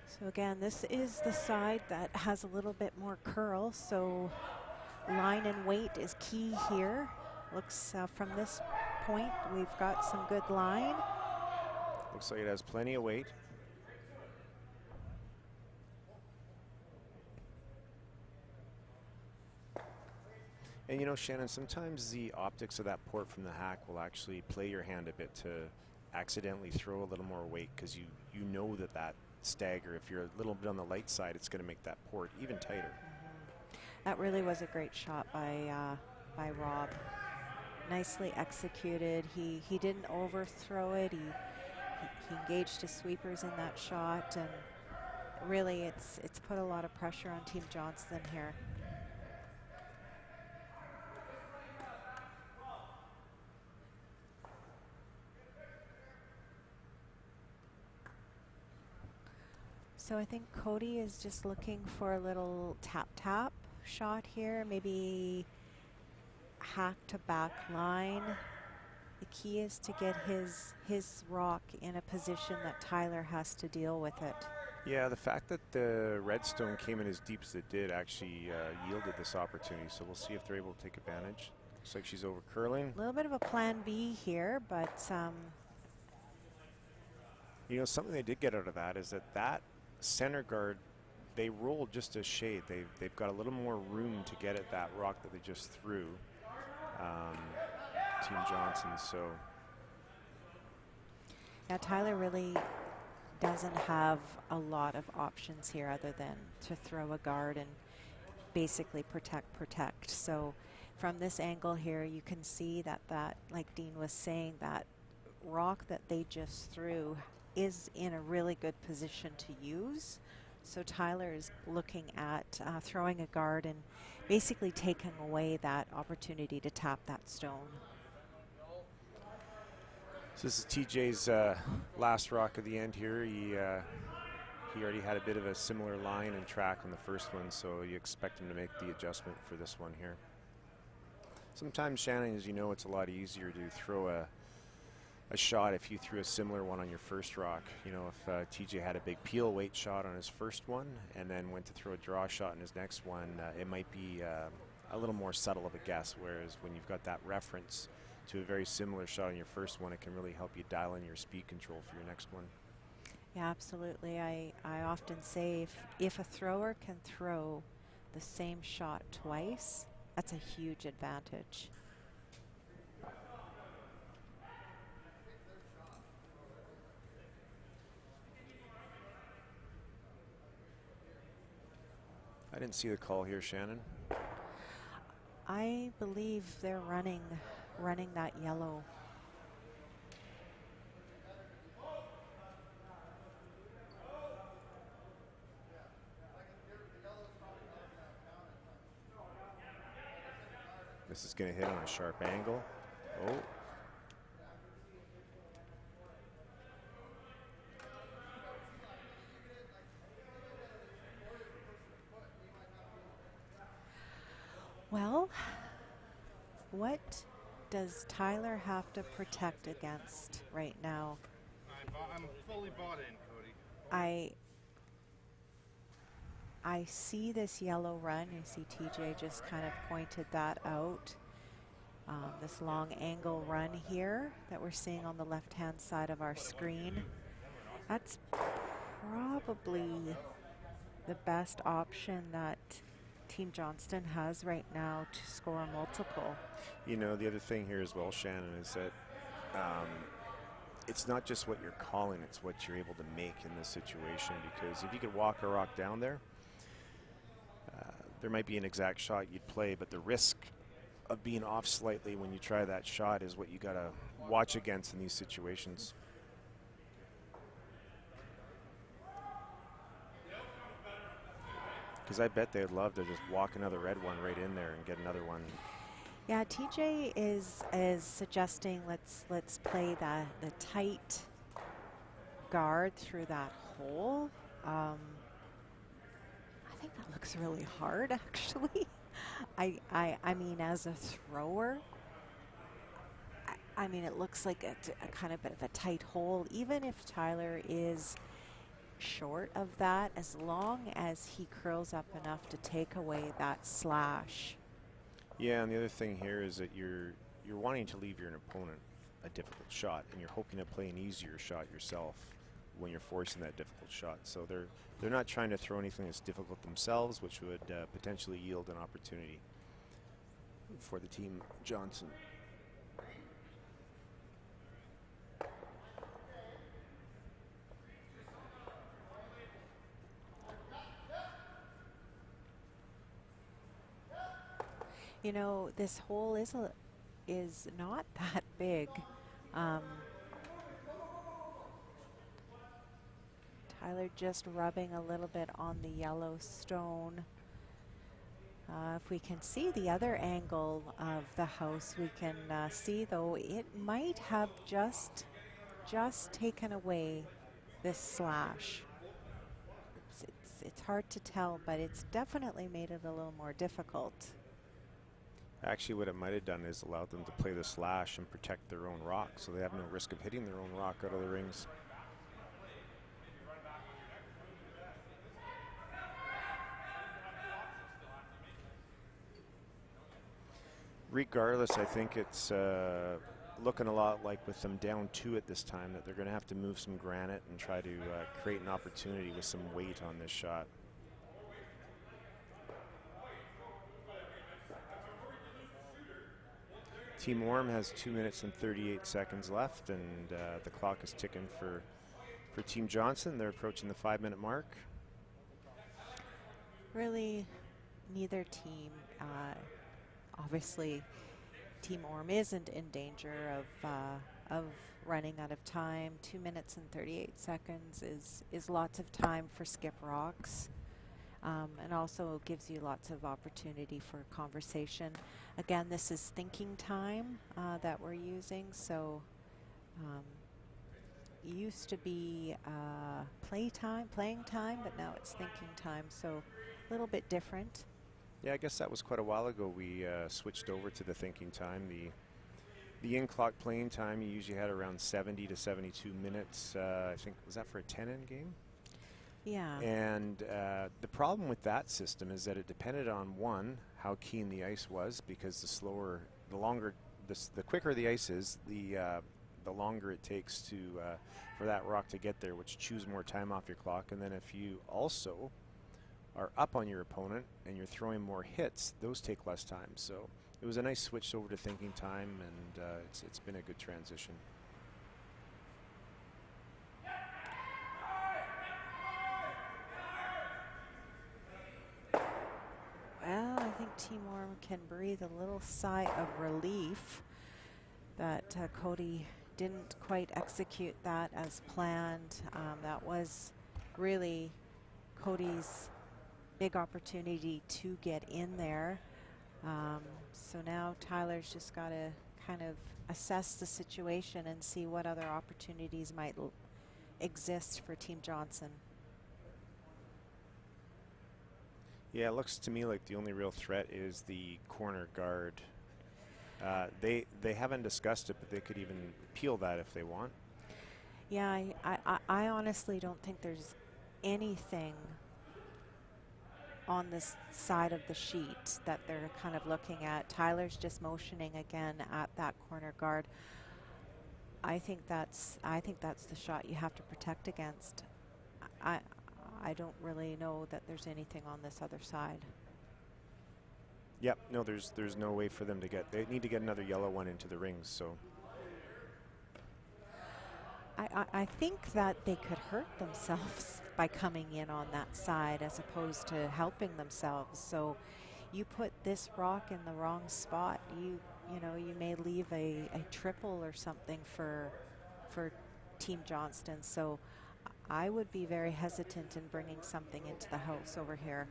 So again, this is the side that has a little bit more curl, so line and weight is key here. Looks from this point, we've got some good line. Looks like it has plenty of weight. And you know, Shannon, sometimes the optics of that port from the hack will actually play your hand a bit to accidentally throw a little more weight, because you know that stagger, if you're a little bit on the light side, it's going to make that port even tighter. That really was a great shot by Rob. Nicely executed. He didn't overthrow it. He engaged his sweepers in that shot, and really it's put a lot of pressure on Team Johnston here. So I think Cody is just looking for a little tap shot here, maybe hack to back line. The key is to get his rock in a position that Tyler has to deal with it. Yeah, the fact that the redstone came in as deep as it did actually yielded this opportunity, so we'll see if they're able to take advantage. Looks like she's over curling. A little bit of a plan B here, but you know, something they did get out of that is that center guard, they rolled just a shade. They've got a little more room to get at that rock that they just threw, Team Johnston. So yeah, Tyler really doesn't have a lot of options here other than to throw a guard and basically protect. So from this angle here, you can see that like Dean was saying, that rock that they just threw is in a really good position to use. So Tyler is looking at throwing a guard and basically taking away that opportunity to tap that stone. So this is TJ's last rock of the end here. He already had a bit of a similar line and track on the first one, so you expect him to make the adjustment for this one here. Sometimes, Shannon, as you know, it's a lot easier to throw a shot if you threw a similar one on your first rock. You know, if TJ had a big peel weight shot on his first one and then went to throw a draw shot in his next one, it might be a little more subtle of a guess, whereas when you've got that reference to a very similar shot on your first one, it can really help you dial in your speed control for your next one. Yeah, absolutely. I often say if a thrower can throw the same shot twice, that's a huge advantage. I didn't see the call here, Shannon. I believe they're running that yellow. This is going to hit on a sharp angle. Oh. Well, what does Tyler have to protect against right now? I'm fully bought in, Cody. I see this yellow run. You see TJ just kind of pointed that out. This long angle run here that we're seeing on the left-hand side of our screen. That's probably the best option that Team Johnston has right now to score a multiple. You know, the other thing here as well, Shannon, is that it's not just what you're calling, it's what you're able to make in this situation. Because if you could walk a rock down there, there might be an exact shot you'd play, but the risk of being off slightly when you try that shot is what you got to watch against in these situations. Because I bet they'd love to just walk another red one right in there and get another one. Yeah, TJ is suggesting let's play the tight guard through that hole. I think that looks really hard, actually. I mean, as a thrower, I mean, it looks like a kind of bit of a tight hole. Even if Tyler is short of that, as long as he curls up enough to take away that slash. Yeah, and the other thing here is that you're wanting to leave your opponent a difficult shot, and you're hoping to play an easier shot yourself when you're forcing that difficult shot. So they're not trying to throw anything that's difficult themselves, which would potentially yield an opportunity for the team Johnston. You know, this hole is not that big. Tyler just rubbing a little bit on the yellow stone. If we can see the other angle of the house, we can see, though, it might have just taken away this slash. It's hard to tell, but it's definitely made it a little more difficult. Actually, what it might have done is allowed them to play the slash and protect their own rock, so they have no risk of hitting their own rock out of the rings. Regardless, I think it's looking a lot like with them down 2 at this time that they're going to have to move some granite and try to create an opportunity with some weight on this shot. Team Orme has 2 minutes and 38 seconds left, and the clock is ticking for Team Johnston. They're approaching the 5-minute mark. Really, neither team. Obviously, Team Orme isn't in danger of running out of time. 2 minutes and 38 seconds is lots of time for skip rocks. And also gives you lots of opportunity for conversation. Again, this is thinking time that we're using, so it used to be playing time, but now it's thinking time, so a little bit different. Yeah, I guess that was quite a while ago we switched over to the thinking time. The in-clock playing time you usually had around 70 to 72 minutes. I think, was that for a 10-end game? Yeah. And the problem with that system is that it depended on, one, how keen the ice was, because the quicker the ice is, the longer it takes to for that rock to get there, which chews more time off your clock. And then if you also are up on your opponent and you're throwing more hits, those take less time. So it was a nice switch over to thinking time, and it's been a good transition. Well, I think Team Orme can breathe a little sigh of relief that Cody didn't quite execute that as planned. That was really Cody's big opportunity to get in there. So now Tyler's just got to kind of assess the situation and see what other opportunities might exist for Team Johnston. Yeah, it looks to me like the only real threat is the corner guard. They haven't discussed it, but they could even peel that if they want. Yeah, I honestly don't think there's anything on this side of the sheet that they're kind of looking at. Tyler's just motioning again at that corner guard. I think that's the shot you have to protect against. I don't really know that there's anything on this other side. Yep, no, there's no way for them to get. They need to get another yellow one into the rings. So I think that they could hurt themselves by coming in on that side as opposed to helping themselves. So you put this rock in the wrong spot, you may leave a triple or something for Team Johnston. So I would be very hesitant in bringing something into the house over here.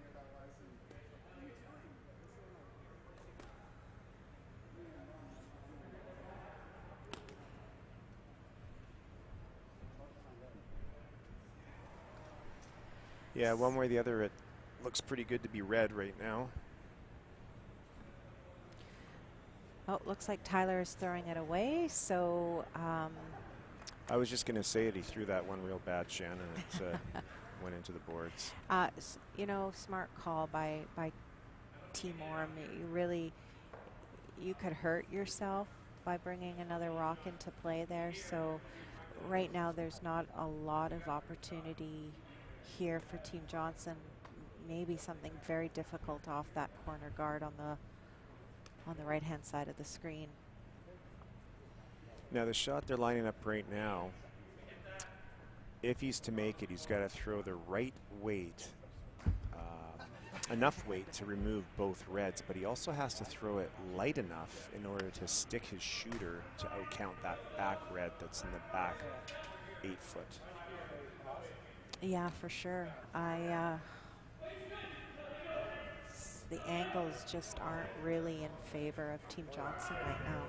yeah, one way or the other, it looks pretty good to be red right now. Oh, it looks like Tyler is throwing it away. So I was just going to say it. He threw that one real bad, Shannon. It went into the boards. Smart call by Team Orme. You could hurt yourself by bringing another rock into play there. So right now there's not a lot of opportunity here for Team Johnston. Maybe something very difficult off that corner guard on the right hand side of the screen. Now the shot they're lining up right now, if he's to make it, he's got to throw the right weight, enough weight to remove both reds, but he also has to throw it light enough in order to stick his shooter to outcount that back red that's in the back 8 foot. Yeah, for sure. The angles just aren't really in favor of Team Johnston right now.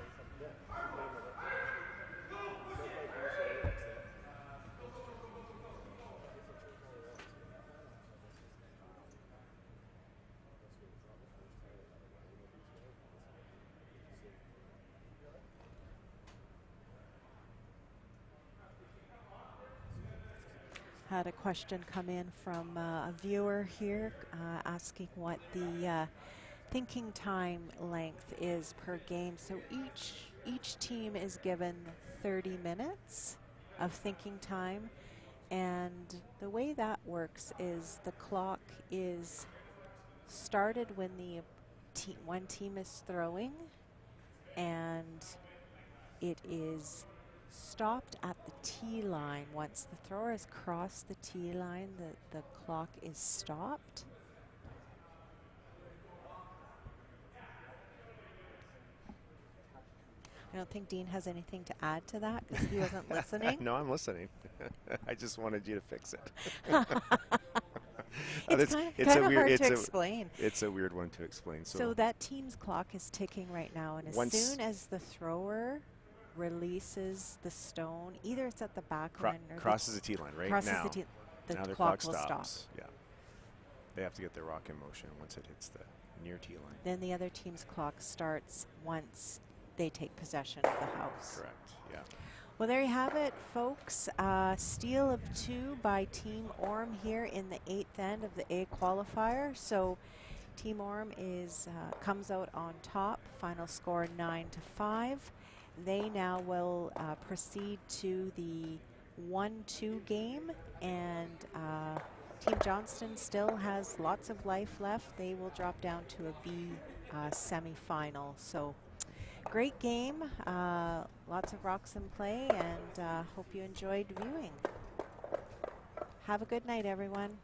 Had a question come in from a viewer here asking what the thinking time length is per game. So each team is given 30 minutes of thinking time, and the way that works is the clock is started when one team is throwing, and it is stopped at the tee line. Once the thrower has crossed the tee line, the clock is stopped. I don't think Dean has anything to add to that because he wasn't listening. No, I'm listening. I just wanted you to fix it. It's kind of hard to explain. It's a weird one to explain. So that team's clock is ticking right now, and as soon as the thrower releases the stone, either it's at the back line or crosses the tee line right crosses now. The now their clock clock will stops. stop. Yeah, they have to get their rock in motion once it hits the near tee line. Then the other team's clock starts once they take possession of the house. Correct. Yeah. Well, there you have it, folks. Steal of 2 by Team Orme here in the 8th end of the A qualifier. So Team Orme comes out on top. Final score 9-5. They now will proceed to the 1-2 game, and Team Johnston still has lots of life left. They will drop down to a B semi-final. So great game, lots of rocks in play, and hope you enjoyed viewing. Have a good night, everyone.